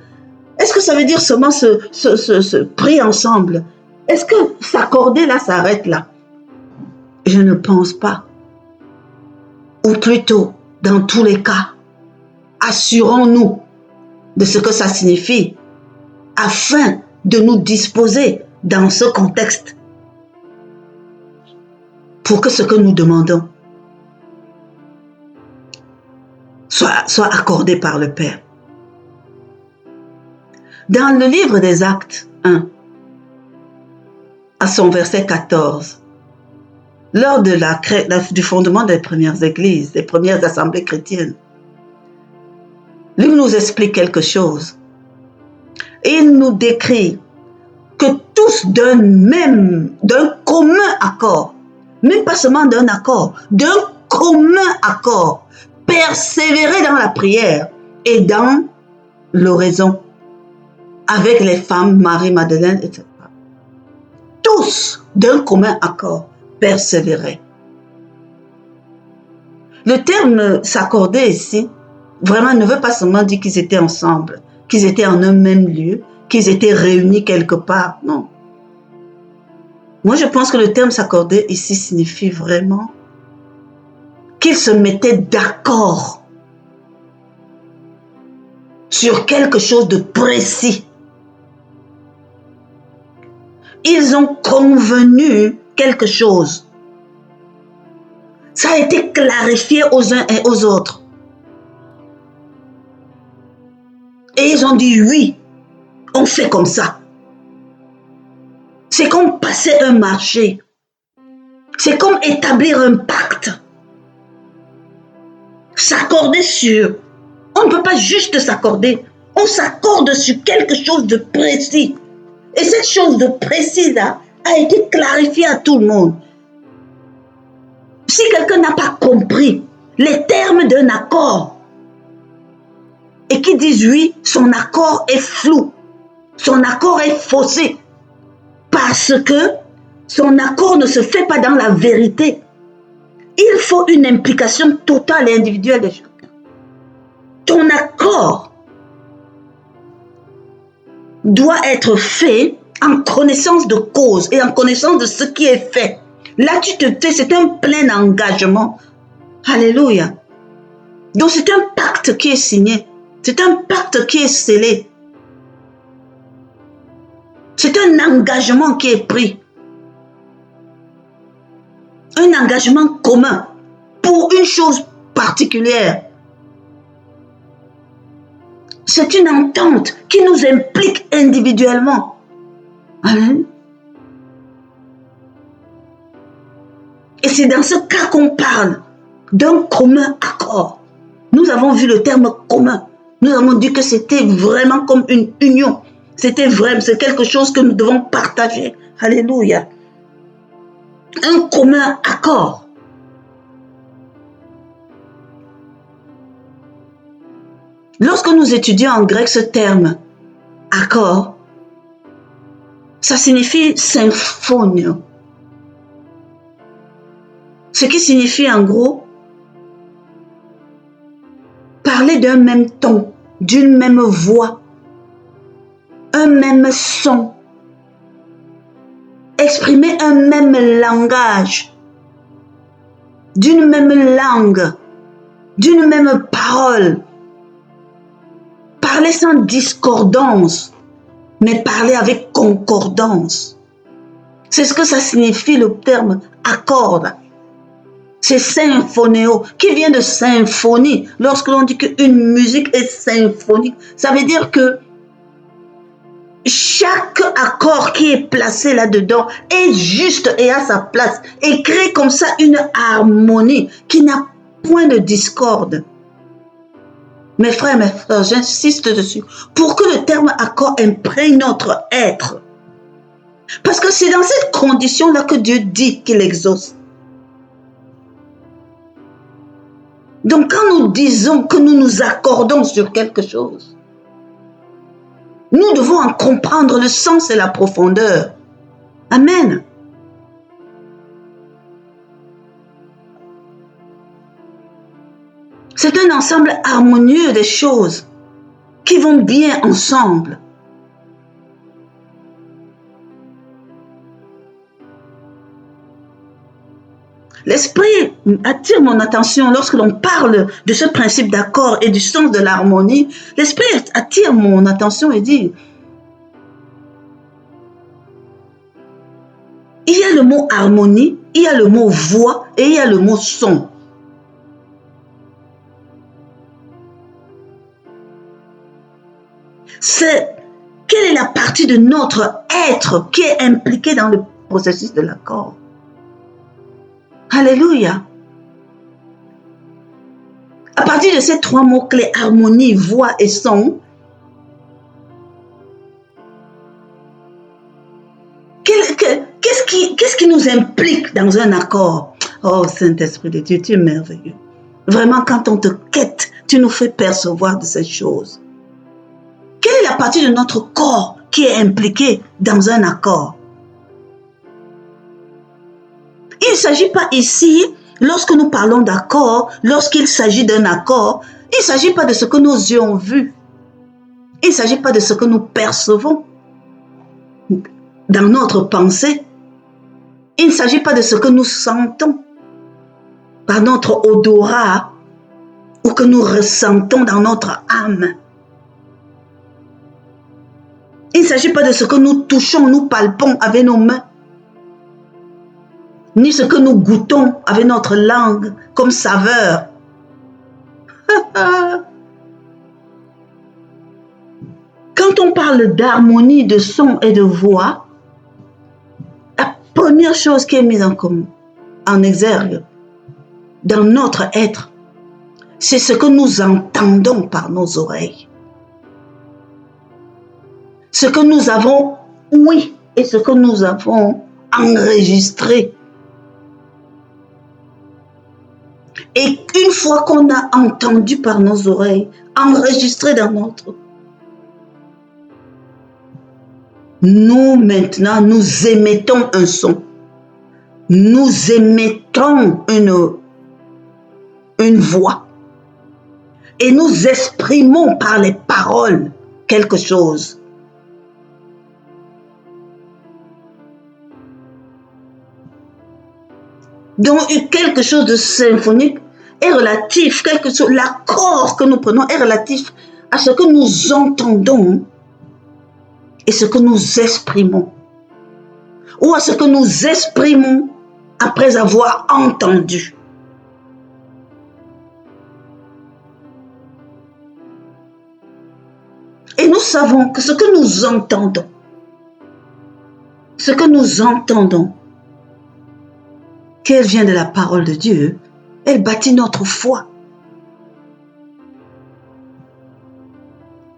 Est-ce que ça veut dire seulement se prier ensemble? Est-ce que s'accorder là s'arrête là? Je ne pense pas. Ou plutôt, dans tous les cas, assurons-nous de ce que ça signifie afin de nous disposer dans ce contexte pour que ce que nous demandons soit accordé par le Père. Dans le livre des Actes 1, à son verset 14, lors du fondement des premières églises, des premières assemblées chrétiennes, lui nous explique quelque chose. Et il nous décrit que tous d'un commun accord, même pas seulement d'un accord, d'un commun accord, persévérer dans la prière et dans l'oraison, avec les femmes, Marie-Madeleine, etc. Tous d'un commun accord, persévérer. Le terme s'accorder ici, vraiment ne veut pas seulement dire qu'ils étaient ensemble. qu'ils étaient en un même lieu, qu'ils étaient réunis quelque part. Non. Moi, je pense que le terme s'accorder ici signifie vraiment qu'ils se mettaient d'accord sur quelque chose de précis. Ils ont convenu quelque chose. Ça a été clarifié aux uns et aux autres. Et ils ont dit oui, on fait comme ça. C'est comme passer un marché. C'est comme établir un pacte. S'accorder sur. On ne peut pas juste s'accorder. On s'accorde sur quelque chose de précis. Et cette chose de précis-là a été clarifiée à tout le monde. Si quelqu'un n'a pas compris les termes d'un accord et qui dit oui, son accord est flou, son accord est faussé parce que son accord ne se fait pas dans la vérité. Il faut une implication totale et individuelle de chacun. Ton accord doit être fait en connaissance de cause et en connaissance de ce qui est fait. Là, tu te tais, c'est un plein engagement. Alléluia. Donc, c'est un pacte qui est signé. C'est un pacte qui est scellé. C'est un engagement qui est pris. Un engagement commun pour une chose particulière. C'est une entente qui nous implique individuellement. Amen. Et c'est dans ce cas qu'on parle d'un commun accord. Nous avons vu le terme commun. Nous avons dit que c'était vraiment comme une union. C'était vraiment, c'est quelque chose que nous devons partager. Alléluia. Un commun accord. Lorsque nous étudions en grec ce terme accord, ça signifie symphonio. Ce qui signifie en gros parler d'un même ton, d'une même voix, un même son, exprimer un même langage, d'une même langue, d'une même parole, parler sans discordance, mais parler avec concordance. C'est ce que ça signifie le terme accord. C'est symphonéo, qui vient de symphonie. Lorsque l'on dit qu'une musique est symphonique, ça veut dire que chaque accord qui est placé là-dedans est juste et à sa place et crée comme ça une harmonie qui n'a point de discorde. Mes frères, j'insiste dessus, pour que le terme accord imprègne notre être. Parce que c'est dans cette condition-là que Dieu dit qu'il exauce. Donc quand nous disons que nous nous accordons sur quelque chose, nous devons en comprendre le sens et la profondeur. Amen. C'est un ensemble harmonieux des choses qui vont bien ensemble. L'esprit attire mon attention lorsque l'on parle de ce principe d'accord et du sens de l'harmonie. L'esprit attire mon attention et dit, il y a le mot harmonie, il y a le mot voix et il y a le mot son. Quelle est la partie de notre être qui est impliquée dans le processus de l'accord? Alléluia. À partir de ces trois mots-clés, harmonie, voix et son, qu'est-ce qui nous implique dans un accord? Oh, Saint-Esprit de Dieu, tu es merveilleux. Vraiment, quand on te quête, tu nous fais percevoir de ces choses. Quelle est la partie de notre corps qui est impliquée dans un accord? Il ne s'agit pas ici, lorsque nous parlons d'accord, lorsqu'il s'agit d'un accord, il ne s'agit pas de ce que nos yeux ont vu. Il ne s'agit pas de ce que nous percevons dans notre pensée. Il ne s'agit pas de ce que nous sentons par notre odorat ou que nous ressentons dans notre âme. Il ne s'agit pas de ce que nous touchons, nous palpons avec nos mains, ni ce que nous goûtons avec notre langue comme saveur. Quand on parle d'harmonie de son et de voix, la première chose qui est mise en exergue dans notre être, c'est ce que nous entendons par nos oreilles. Ce que nous avons ouï et ce que nous avons enregistré. Et une fois qu'on a entendu par nos oreilles, enregistré dans notre... Nous maintenant, nous émettons un son. Nous émettons une voix. Et nous exprimons par les paroles quelque chose. Donc, quelque chose de symphonique est relatif, l'accord que nous prenons est relatif à ce que nous entendons et ce que nous exprimons. Ou à ce que nous exprimons après avoir entendu. Et nous savons que ce que nous entendons, qu'elle vient de la parole de Dieu, elle bâtit notre foi.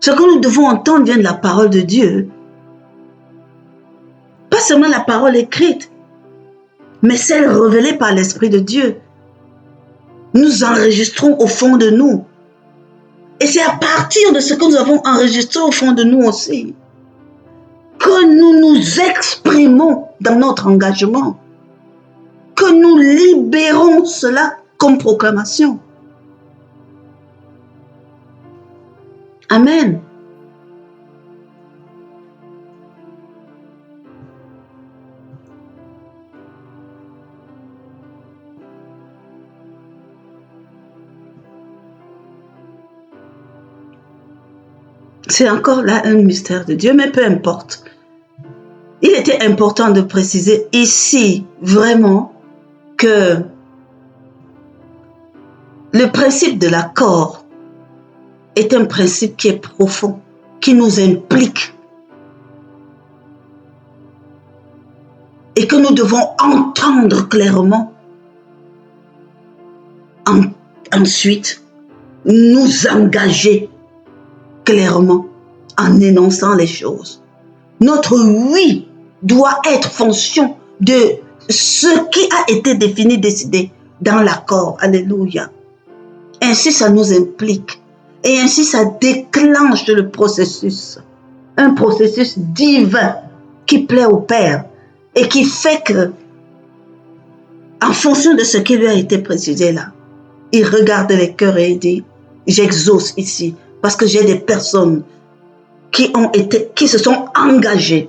Ce que nous devons entendre vient de la parole de Dieu. Pas seulement la parole écrite, mais celle révélée par l'Esprit de Dieu. Nous enregistrons au fond de nous. Et c'est à partir de ce que nous avons enregistré au fond de nous aussi que nous nous exprimons dans notre engagement, que nous libérons cela comme proclamation. Amen. C'est encore là un mystère de Dieu, mais peu importe. Il était important de préciser ici vraiment que le principe de l'accord est un principe qui est profond, qui nous implique et que nous devons entendre clairement. Ensuite, nous engager clairement en énonçant les choses. Notre oui doit être fonction de ce qui a été défini, décidé dans l'accord. Alléluia. Ainsi, ça nous implique. Et ainsi, ça déclenche le processus. Un processus divin qui plaît au Père et qui fait que, en fonction de ce qui lui a été précisé là, il regarde les cœurs et il dit, j'exauce ici parce que j'ai des personnes qui se sont engagées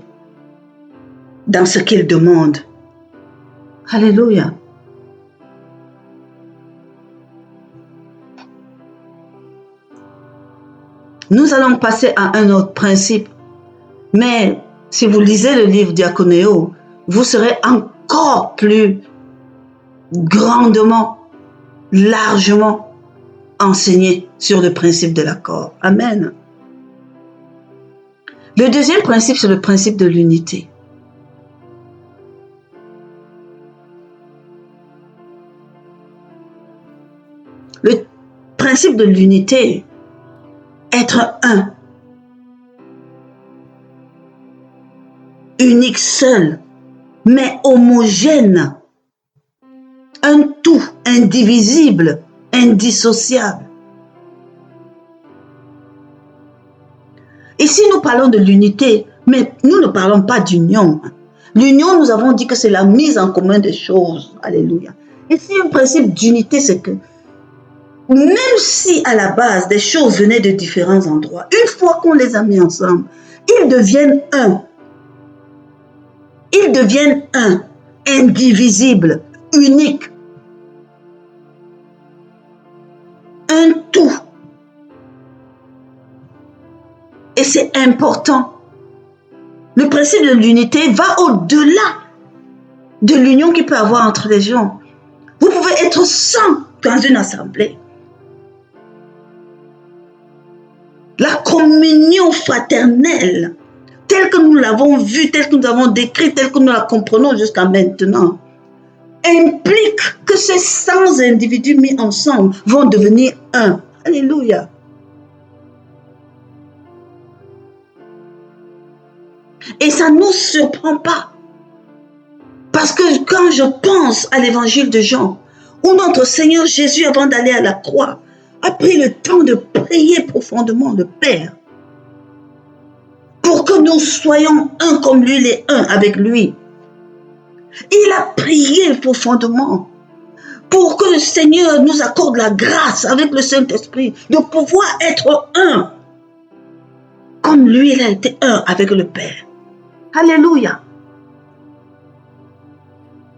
dans ce qu'il demande. Alléluia. Nous allons passer à un autre principe. Mais si vous lisez le livre Diaconéo, vous serez encore plus grandement, largement enseigné sur le principe de l'accord. Amen. Le deuxième principe, c'est le principe de l'unité. Le principe de l'unité, être un, unique seul, mais homogène, un tout indivisible, indissociable. Ici, nous parlons de l'unité, mais nous ne parlons pas d'union. L'union, nous avons dit que c'est la mise en commun des choses. Alléluia. Ici, un principe d'unité, c'est que même si à la base des choses venaient de différents endroits, une fois qu'on les a mis ensemble, ils deviennent un. Ils deviennent un, indivisible, unique, un tout. Et c'est important. Le principe de l'unité va au-delà de l'union qu'il peut y avoir entre les gens. Vous pouvez être 100 dans une assemblée. La communion fraternelle, telle que nous l'avons vue, telle que nous l'avons décrite, telle que nous la comprenons jusqu'à maintenant, implique que ces 100 individus mis ensemble vont devenir un. Alléluia. Et ça ne nous surprend pas. Parce que quand je pense à l'évangile de Jean, où notre Seigneur Jésus, avant d'aller à la croix, a pris le temps de prier profondément le Père pour que nous soyons un comme lui, les uns avec lui. Il a prié profondément pour que le Seigneur nous accorde la grâce avec le Saint-Esprit de pouvoir être un comme lui, il a été un avec le Père. Alléluia.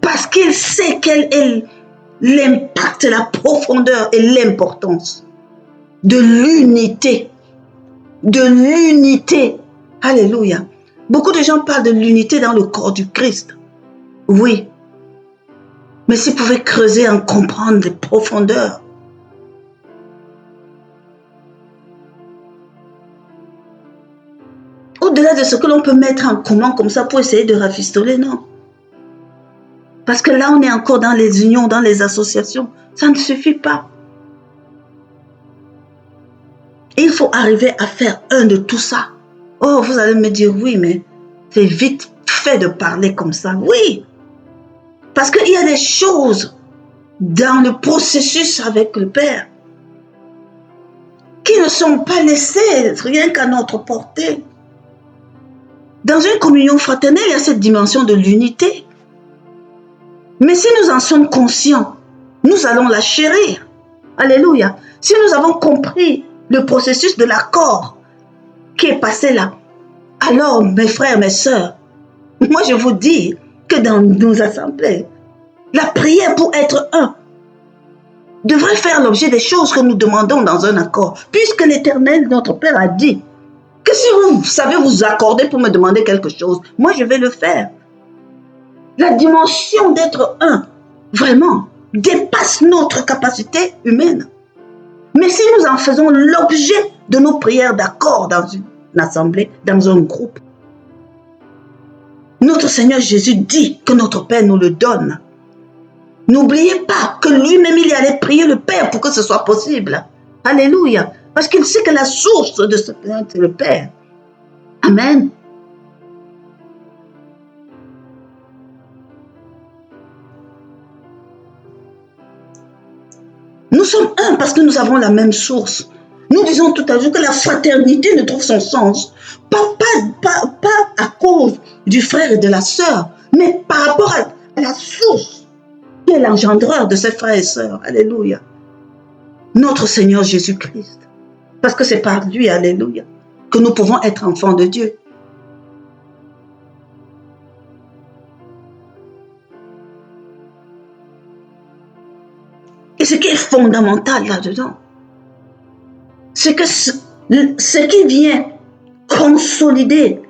Parce qu'il sait quel est l'impact, la profondeur et l'importance de l'unité. De l'unité. Alléluia. Beaucoup de gens parlent de l'unité dans le corps du Christ. Oui. Mais s'ils pouvaient creuser en comprendre les profondeurs. Au-delà de ce que l'on peut mettre en commun comme ça pour essayer de rafistoler, non. Parce que là, on est encore dans les unions, dans les associations. Ça ne suffit pas. Il faut arriver à faire un de tout ça. Oh, vous allez me dire, oui, mais c'est vite fait de parler comme ça. Oui. Parce qu'il y a des choses dans le processus avec le Père qui ne sont pas laissées rien qu'à notre portée. Dans une communion fraternelle, il y a cette dimension de l'unité. Mais si nous en sommes conscients, nous allons la chérir. Alléluia. Si nous avons compris le processus de l'accord qui est passé là, alors mes frères, mes sœurs, moi je vous dis que dans nos assemblées, la prière pour être un devrait faire l'objet des choses que nous demandons dans un accord, puisque l'Éternel, notre Père, a dit que si vous savez vous accorder pour me demander quelque chose, moi je vais le faire. La dimension d'être un, vraiment, dépasse notre capacité humaine. Mais si nous en faisons l'objet de nos prières d'accord dans une assemblée, dans un groupe, notre Seigneur Jésus dit que notre Père nous le donne. N'oubliez pas que lui-même, il allait prier le Père pour que ce soit possible. Alléluia. Parce qu'il sait que la source de ce Père, c'est le Père. Amen. Nous sommes un parce que nous avons la même source. Nous disons tout à l'heure que la fraternité ne trouve son sens, pas à cause du frère et de la sœur, mais par rapport à la source qui est l'engendreur de ses frères et sœurs. Alléluia. Notre Seigneur Jésus-Christ. Parce que c'est par lui, alléluia, que nous pouvons être enfants de Dieu. Et ce qui est fondamental là-dedans, c'est que ce qui vient consolider,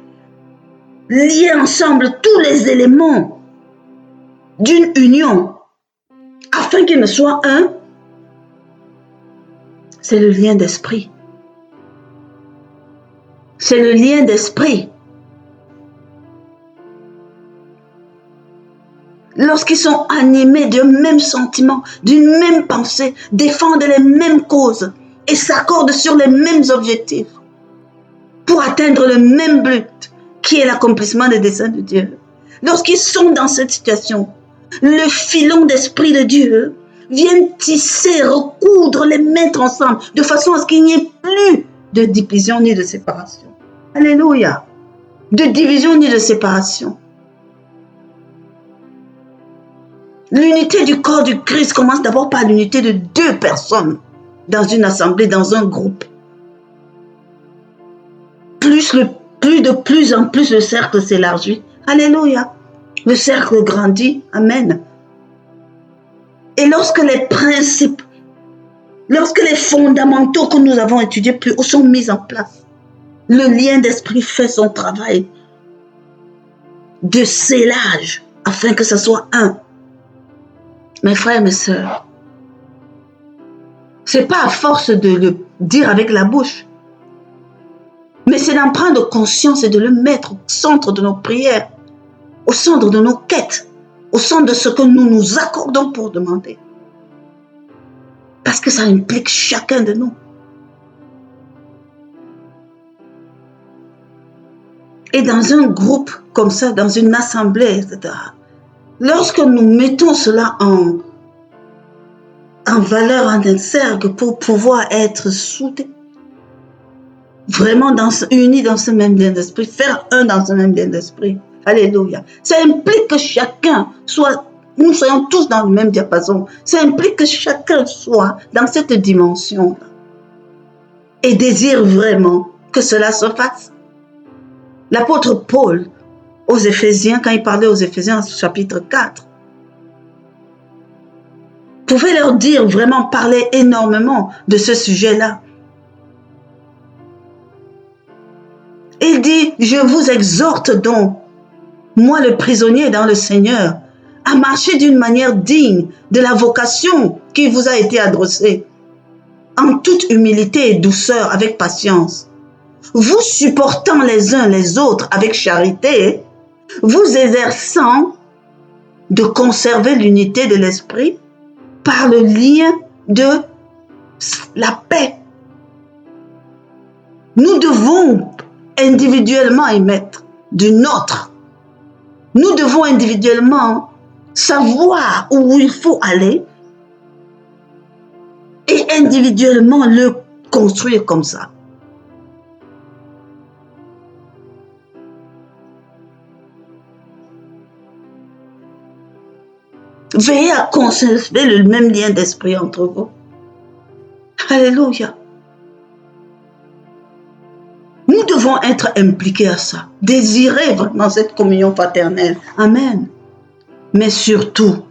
lier ensemble tous les éléments d'une union, afin qu'ils ne soient un, c'est le lien d'esprit. C'est le lien d'esprit. Lorsqu'ils sont animés d'un même sentiment, d'une même pensée, défendent les mêmes causes et s'accordent sur les mêmes objectifs pour atteindre le même but qui est l'accomplissement des desseins de Dieu. Lorsqu'ils sont dans cette situation, le filon d'esprit de Dieu vient tisser, recoudre, les mettre ensemble de façon à ce qu'il n'y ait plus de division ni de séparation. Alléluia. De division ni de séparation. L'unité du corps du Christ commence d'abord par l'unité de deux personnes. dans une assemblée, dans un groupe, de plus en plus le cercle s'élargit. Alléluia. Le cercle grandit. Amen. Et lorsque les principes, lorsque les fondamentaux que nous avons étudiés plus haut sont mis en place, le lien d'esprit fait son travail de scellage afin que ce soit un. Mes frères, mes sœurs, c'est pas à force de le dire avec la bouche, mais c'est d'en prendre conscience et de le mettre au centre de nos prières, au centre de nos quêtes, au centre de ce que nous nous accordons pour demander. Parce que ça implique chacun de nous. Et dans un groupe comme ça, dans une assemblée, etc., lorsque nous mettons cela en valeur, en exergue pour pouvoir être soudés, vraiment unis dans ce même lien d'esprit, faire un dans ce même lien d'esprit. Alléluia. Ça implique que chacun soit, nous soyons tous dans le même diapason. Ça implique que chacun soit dans cette dimension et désire vraiment que cela se fasse. L'apôtre Paul, aux Éphésiens, quand il parlait aux Éphésiens, chapitre 4, pouvait leur dire, vraiment parler énormément de ce sujet-là. Il dit, je vous exhorte donc, moi le prisonnier dans le Seigneur, à marcher d'une manière digne de la vocation qui vous a été adressée, en toute humilité et douceur, avec patience, vous supportant les uns les autres avec charité, vous exerçant de conserver l'unité de l'esprit par le lien de la paix. Nous devons individuellement y mettre du nôtre. Nous devons individuellement savoir où il faut aller et individuellement le construire comme ça. Veillez à conserver le même lien d'esprit entre vous. Alléluia. Nous devons être impliqués à ça, désirer vraiment cette communion fraternelle. Amen. Mais surtout,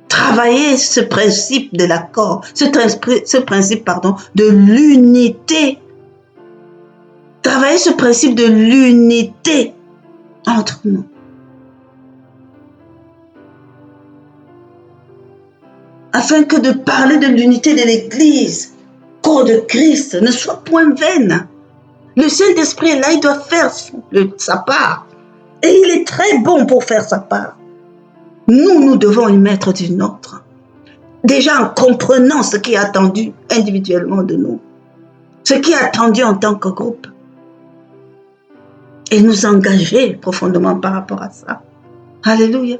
travailler ce principe de l'accord, ce principe, de l'unité. Travailler ce principe de l'unité entre nous. Afin que de parler de l'unité de l'Église, corps de Christ, ne soit point vaine. Le Saint-Esprit est là, il doit faire sa part. Et il est très bon pour faire sa part. Nous devons y mettre du nôtre. Déjà en comprenant ce qui est attendu individuellement de nous. Ce qui est attendu en tant que groupe. Et nous engager profondément par rapport à ça. Alléluia.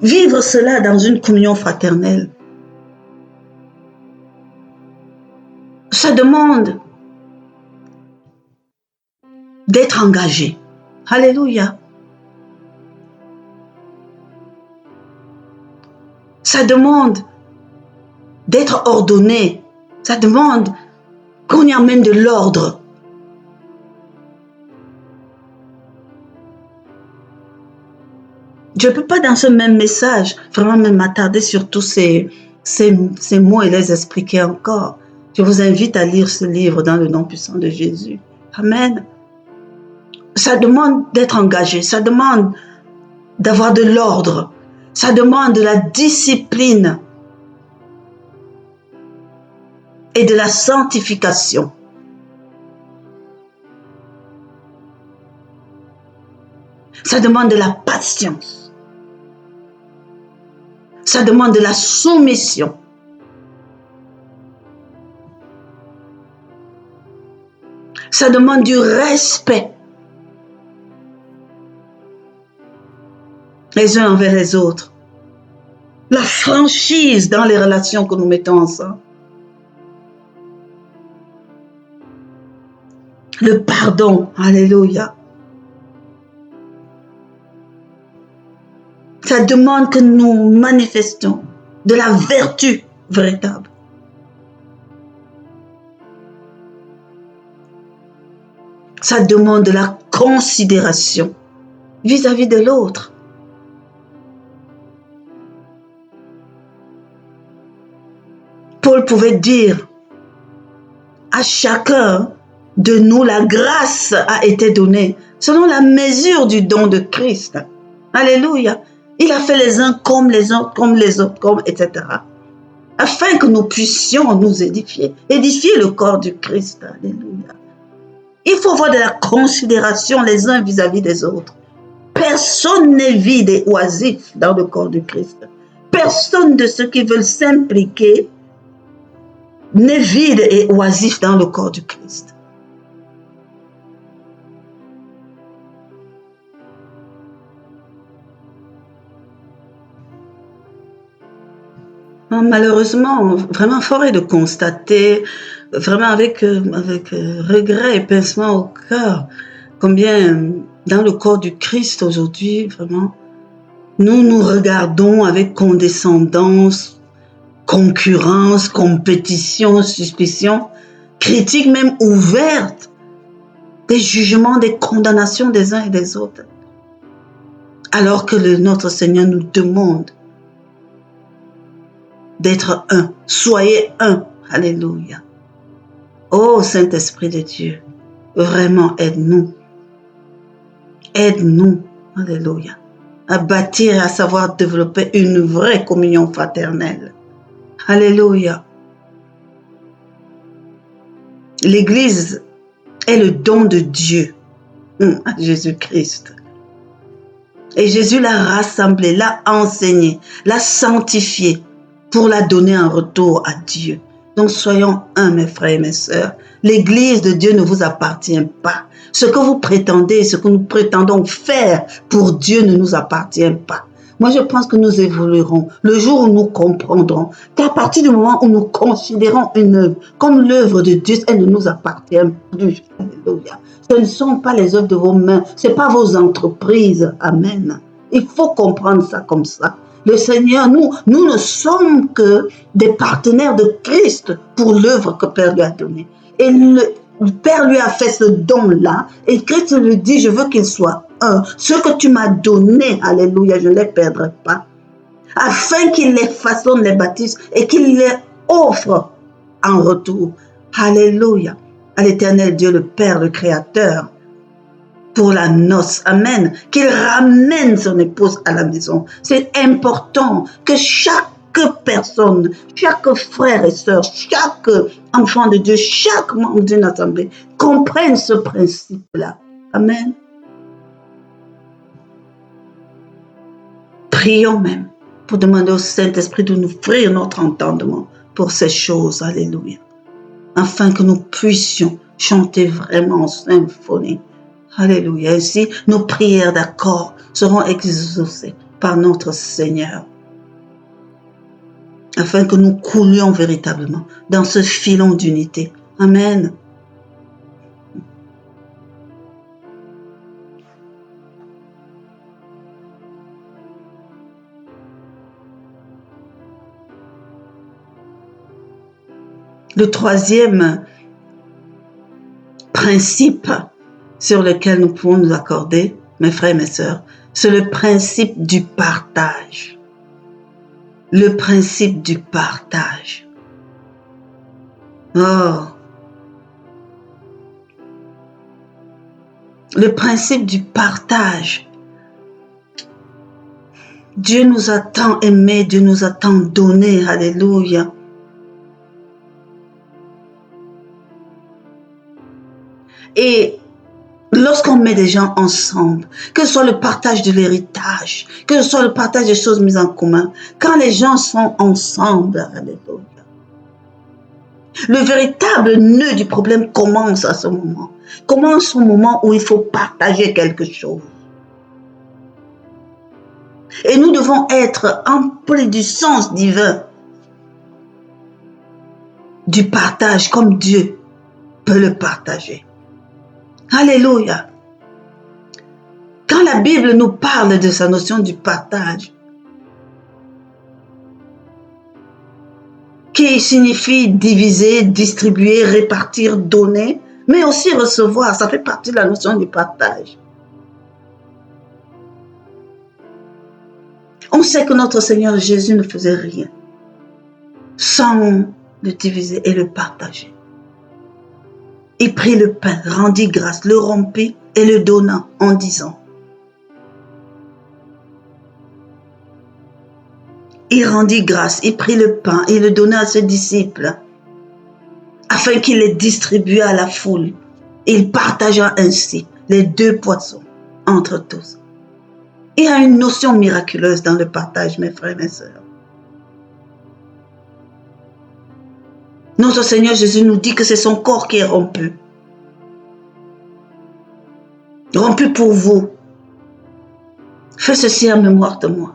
Vivre cela dans une communion fraternelle, ça demande d'être engagé. Alléluia. Ça demande d'être ordonné. Ça demande qu'on y amène de l'ordre. Je ne peux pas dans ce même message vraiment m'attarder sur tous ces mots et les expliquer encore. Je vous invite à lire ce livre dans le nom puissant de Jésus. Amen. Ça demande d'être engagé, ça demande d'avoir de l'ordre, ça demande de la discipline et de la sanctification. Ça demande de la patience. Ça demande de la soumission. Ça demande du respect les uns envers les autres. La franchise dans les relations que nous mettons ensemble. Le pardon. Alléluia. Ça demande que nous manifestions de la vertu véritable. Ça demande de la considération vis-à-vis de l'autre. Paul pouvait dire à chacun de nous, la grâce a été donnée selon la mesure du don de Christ. Alléluia. Il a fait les uns comme les autres, etc. Afin que nous puissions nous édifier le corps du Christ. Alléluia. Il faut avoir de la considération les uns vis-à-vis des autres. Personne n'est vide et oisif dans le corps du Christ. Personne de ceux qui veulent s'impliquer n'est vide et oisif dans le corps du Christ. Malheureusement, vraiment fort est de constater, vraiment avec regret et pincement au cœur, combien dans le corps du Christ aujourd'hui, vraiment, nous regardons avec condescendance, concurrence, compétition, suspicion, critique même ouverte, des jugements, des condamnations des uns et des autres. Alors que notre Seigneur nous demande d'être un. Soyez un. Alléluia. Oh Saint-Esprit de Dieu, vraiment aide-nous. Aide-nous. Alléluia. À bâtir et à savoir développer une vraie communion fraternelle. Alléluia. L'Église est le don de Dieu à Jésus-Christ. Et Jésus l'a rassemblée, l'a enseignée, l'a sanctifiée pour la donner en retour à Dieu. Donc soyons un, mes frères et mes sœurs. L'Église de Dieu ne vous appartient pas. Ce que vous prétendez, ce que nous prétendons faire pour Dieu ne nous appartient pas. Moi, je pense que nous évoluerons le jour où nous comprendrons qu'à partir du moment où nous considérons une œuvre comme l'œuvre de Dieu, elle ne nous appartient plus. Alléluia. Ce ne sont pas les œuvres de vos mains, ce n'est pas vos entreprises. Amen. Il faut comprendre ça comme ça. Le Seigneur, nous ne sommes que des partenaires de Christ pour l'œuvre que Père lui a donnée. Et le Père lui a fait ce don-là, et Christ lui dit, je veux qu'il soit un. Ce que tu m'as donné, alléluia, je ne les perdrai pas. Afin qu'il les façonne, les baptise, et qu'il les offre en retour. Alléluia. À l'éternel Dieu, le Père, le Créateur, pour la noce. Amen. Qu'il ramène son épouse à la maison. C'est important que chaque personne, chaque frère et sœur, chaque enfant de Dieu, chaque membre d'une assemblée comprenne ce principe-là. Amen. Prions même pour demander au Saint-Esprit de nous ouvrir notre entendement pour ces choses. Alléluia. Afin que nous puissions chanter vraiment en symphonie. Alléluia. Ainsi, nos prières d'accord seront exaucées par notre Seigneur. Afin que nous coulions véritablement dans ce filon d'unité. Amen. Le troisième principe sur lequel nous pouvons nous accorder, mes frères et mes sœurs, c'est le principe du partage. Le principe du partage. Oh. Le principe du partage. Dieu nous a tant aimés, Dieu nous a tant donné. Alléluia. Et lorsqu'on met des gens ensemble, que ce soit le partage de l'héritage, que ce soit le partage des choses mises en commun, quand les gens sont ensemble, alléluia, le véritable nœud du problème commence à ce moment. Commence au moment où il faut partager quelque chose. Et nous devons être emplis du sens divin du partage comme Dieu peut le partager. Alléluia. Quand la Bible nous parle de sa notion du partage, qui signifie diviser, distribuer, répartir, donner, mais aussi recevoir. Ça fait partie de la notion du partage. On sait que notre Seigneur Jésus ne faisait rien sans le diviser et le partager. Il prit le pain, rendit grâce, le rompit et le donna en disant. Il rendit grâce, il prit le pain et le donna à ses disciples afin qu'il les distribue à la foule. Il partagea ainsi les 2 poissons entre tous. Il y a une notion miraculeuse dans le partage, mes frères et mes sœurs. Notre Seigneur Jésus nous dit que c'est son corps qui est rompu. Rompu pour vous. Fais ceci en mémoire de moi.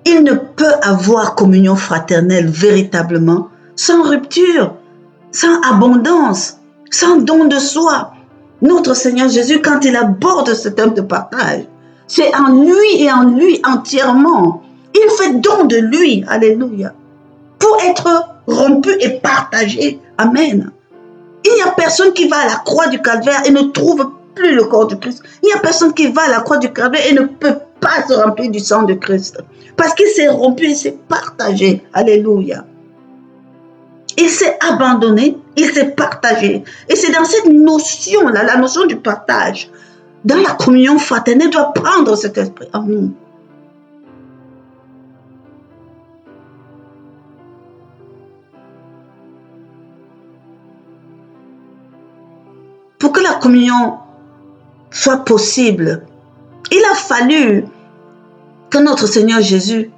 Il ne peut avoir communion fraternelle véritablement sans rupture, sans abondance, sans don de soi. Notre Seigneur Jésus, quand il aborde ce thème de partage, c'est en lui et en lui entièrement. Il fait don de lui, alléluia, pour être rompu et partagé. Amen. Il n'y a personne qui va à la croix du calvaire et ne trouve plus le corps de Christ. Il n'y a personne qui va à la croix du calvaire et ne peut pas se remplir du sang de Christ. Parce qu'il s'est rompu et s'est partagé. Alléluia. Il s'est abandonné, il s'est partagé. Et c'est dans cette notion-là, la notion du partage, dans la communion fraternelle, doit prendre cet esprit en nous. Pour que la communion soit possible, il a fallu que notre Seigneur Jésus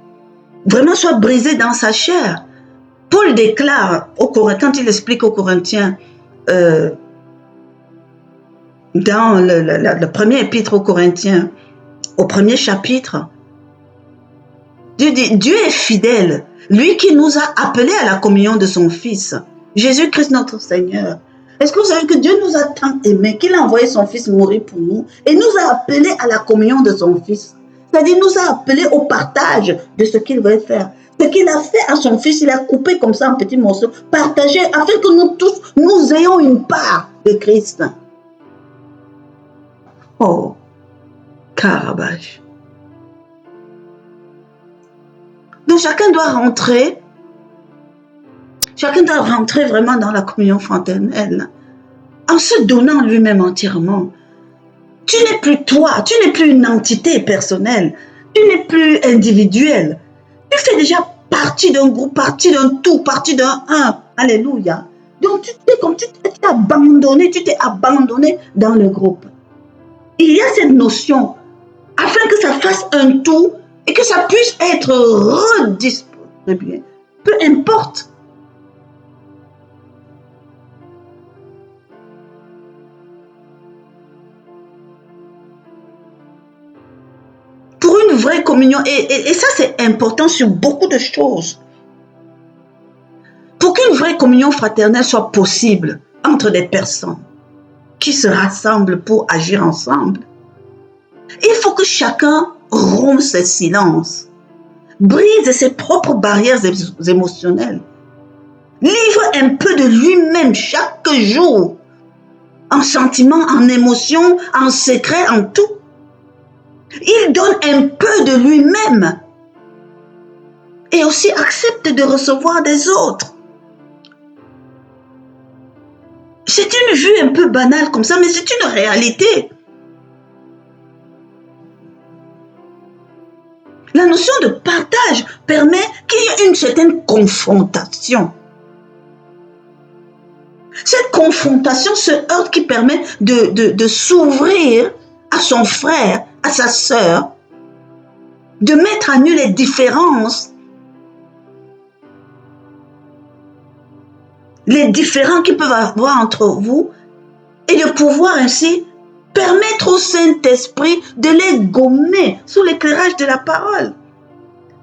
vraiment soit brisé dans sa chair. Paul déclare aux Corinthiens, quand il explique aux Corinthiens, dans le premier épître aux Corinthiens, au premier chapitre, Dieu dit, Dieu est fidèle, lui qui nous a appelés à la communion de son Fils, Jésus-Christ notre Seigneur. Est-ce que vous savez que Dieu nous a tant aimés qu'il a envoyé son Fils mourir pour nous et nous a appelés à la communion de son Fils? C'est-à-dire, nous a appelés au partage de ce qu'il veut faire. Ce qu'il a fait à son Fils, il a coupé comme ça en petits morceaux, partagé, afin que nous tous, nous ayons une part de Christ. Oh, Carabage. Donc, chacun doit rentrer vraiment dans la communion fraternelle, en se donnant lui-même entièrement. Tu n'es plus toi, tu n'es plus une entité personnelle, tu n'es plus individuel. Tu fais déjà partie d'un groupe, partie d'un tout, partie d'un un. Alléluia. Donc tu t'es abandonné, dans le groupe. Il y a cette notion, afin que ça fasse un tout et que ça puisse être redistribué. Peu importe. Pour une vraie communion, et ça c'est important sur beaucoup de choses. Pour qu'une vraie communion fraternelle soit possible entre des personnes qui se rassemblent pour agir ensemble, il faut que chacun rompe ses silences, brise ses propres barrières émotionnelles, livre un peu de lui-même chaque jour, en sentiment, en émotion, en secret, en tout. Il donne un peu de lui-même et aussi accepte de recevoir des autres. C'est une vue un peu banale comme ça, mais c'est une réalité. La notion de partage permet qu'il y ait une certaine confrontation. Cette confrontation se heurte qui permet de s'ouvrir à son frère, à sa sœur, de mettre à nu les différences, les différends qu'ils peuvent avoir entre vous, et de pouvoir ainsi permettre au Saint-Esprit de les gommer sous l'éclairage de la parole.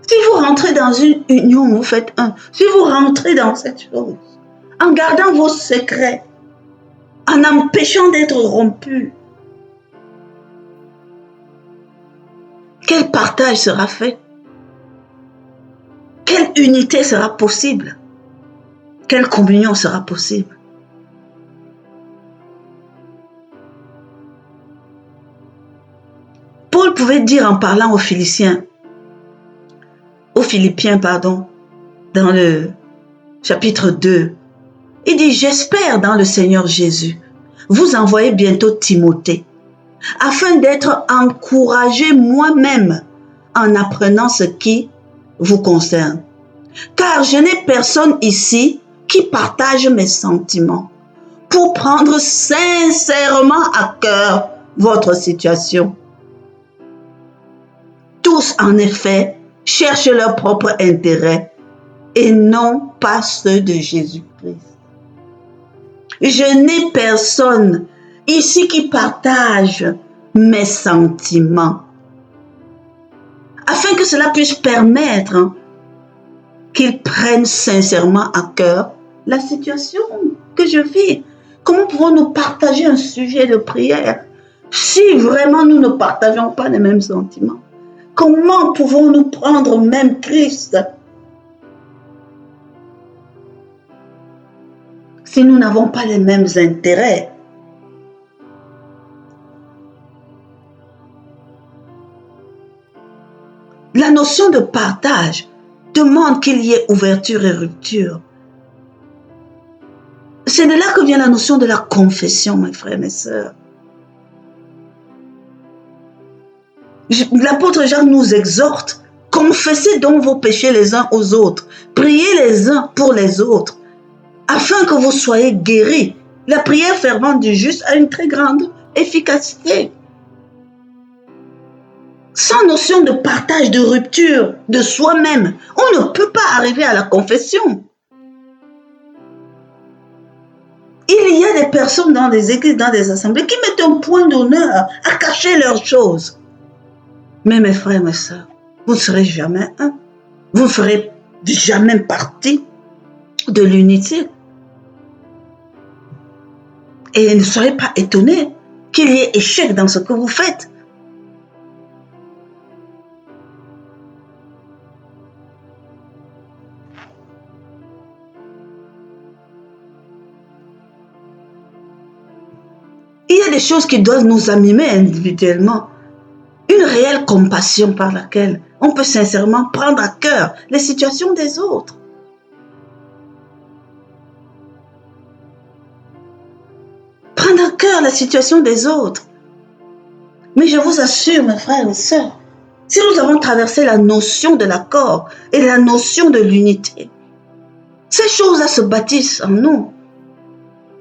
Si vous rentrez dans une union, vous faites un. Si vous rentrez dans cette chose, en gardant vos secrets, en empêchant d'être rompus, Quel partage sera fait? Quelle unité sera possible? Quelle communion sera possible? Paul pouvait dire en parlant aux Philippiens, dans le chapitre 2, il dit, j'espère dans le Seigneur Jésus, vous envoyez bientôt Timothée, afin d'être encouragé moi-même en apprenant ce qui vous concerne. Car je n'ai personne ici qui partage mes sentiments pour prendre sincèrement à cœur votre situation. Tous, en effet, cherchent leur propre intérêt et non pas ceux de Jésus-Christ. Je n'ai personne ici qui partage mes sentiments, afin que cela puisse permettre qu'ils prennent sincèrement à cœur la situation que je vis. Comment pouvons-nous partager un sujet de prière si vraiment nous ne partageons pas les mêmes sentiments? Comment pouvons-nous prendre même Christ si nous n'avons pas les mêmes intérêts? La notion de partage demande qu'il y ait ouverture et rupture. C'est de là que vient la notion de la confession, mes frères et mes sœurs. L'apôtre Jacques nous exhorte, confessez donc vos péchés les uns aux autres, priez les uns pour les autres, afin que vous soyez guéris. La prière fervente du juste a une très grande efficacité. Sans notion de partage, de rupture de soi-même, on ne peut pas arriver à la confession. Il y a des personnes dans des églises, dans des assemblées, qui mettent un point d'honneur à cacher leurs choses. Mais mes frères, mes sœurs, vous ne serez jamais un. Vous ne ferez jamais partie de l'unité. Et ne soyez pas étonnés qu'il y ait échec dans ce que vous faites. Il y a des choses qui doivent nous animer individuellement. Une réelle compassion par laquelle on peut sincèrement prendre à cœur les situations des autres. Prendre à cœur la situation des autres. Mais je vous assure, mes frères et sœurs, si nous avons traversé la notion de l'accord et la notion de l'unité, ces choses-là se bâtissent en nous.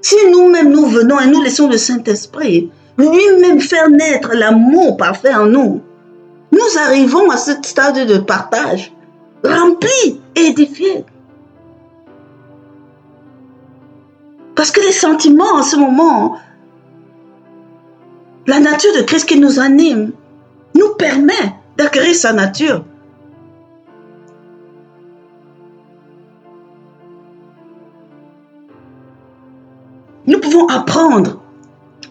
Si nous-mêmes nous venons et nous laissons le Saint-Esprit lui-même faire naître l'amour parfait en nous, nous arrivons à ce stade de partage, rempli et édifié. Parce que les sentiments en ce moment, la nature de Christ qui nous anime, nous permet d'acquérir sa nature. Nous pouvons apprendre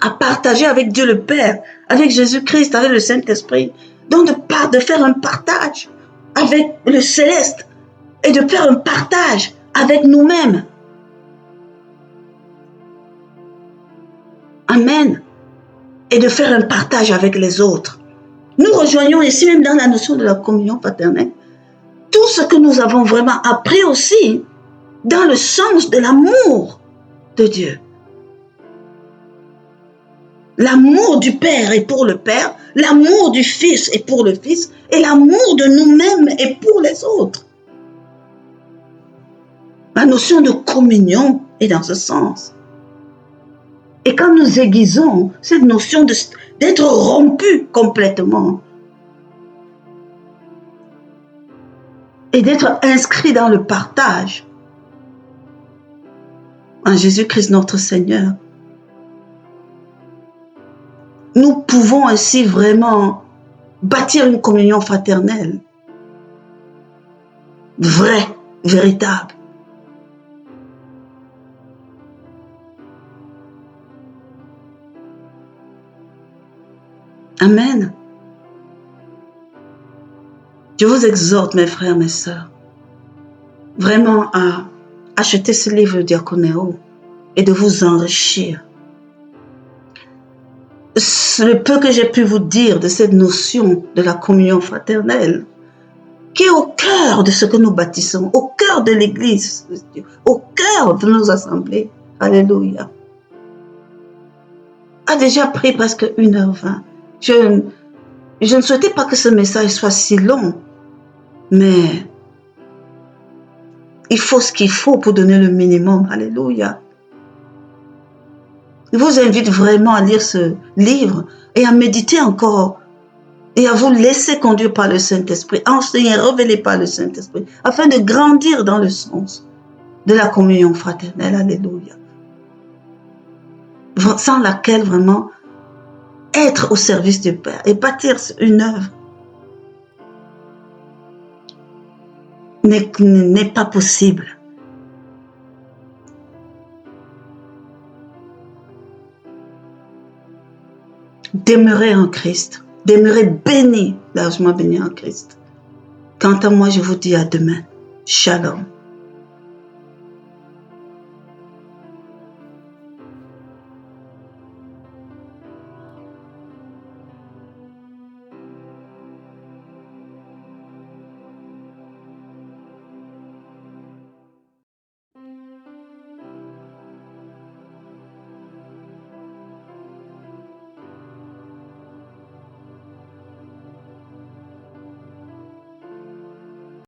à partager avec Dieu le Père, avec Jésus-Christ, avec le Saint-Esprit. Donc de faire un partage avec le céleste et de faire un partage avec nous-mêmes. Amen. Et de faire un partage avec les autres. Nous rejoignons ici même dans la notion de la communion fraternelle tout ce que nous avons vraiment appris aussi dans le sens de l'amour de Dieu. L'amour du Père est pour le Père, l'amour du Fils est pour le Fils, et l'amour de nous-mêmes est pour les autres. La notion de communion est dans ce sens. Et quand nous aiguisons cette notion d'être rompu complètement et d'être inscrit dans le partage en Jésus-Christ notre Seigneur, nous pouvons ainsi vraiment bâtir une communion fraternelle, vraie, véritable. Amen. Je vous exhorte, mes frères, mes sœurs, vraiment à acheter ce livre de Diaconéo et de vous enrichir. Le peu que j'ai pu vous dire de cette notion de la communion fraternelle, qui est au cœur de ce que nous bâtissons, au cœur de l'Église, au cœur de nos assemblées. Alléluia. A déjà pris presque 1h20. Je ne souhaitais pas que ce message soit si long, mais il faut ce qu'il faut pour donner le minimum. Alléluia. Je vous invite vraiment à lire ce livre et à méditer encore et à vous laisser conduire par le Saint-Esprit, enseigner, révéler par le Saint-Esprit, afin de grandir dans le sens de la communion fraternelle. Alléluia. Sans laquelle vraiment être au service du Père et bâtir une œuvre n'est pas possible. Demeurez en Christ. Demeurez bénis, largement bénis en Christ. Quant à moi, je vous dis à demain. Shalom.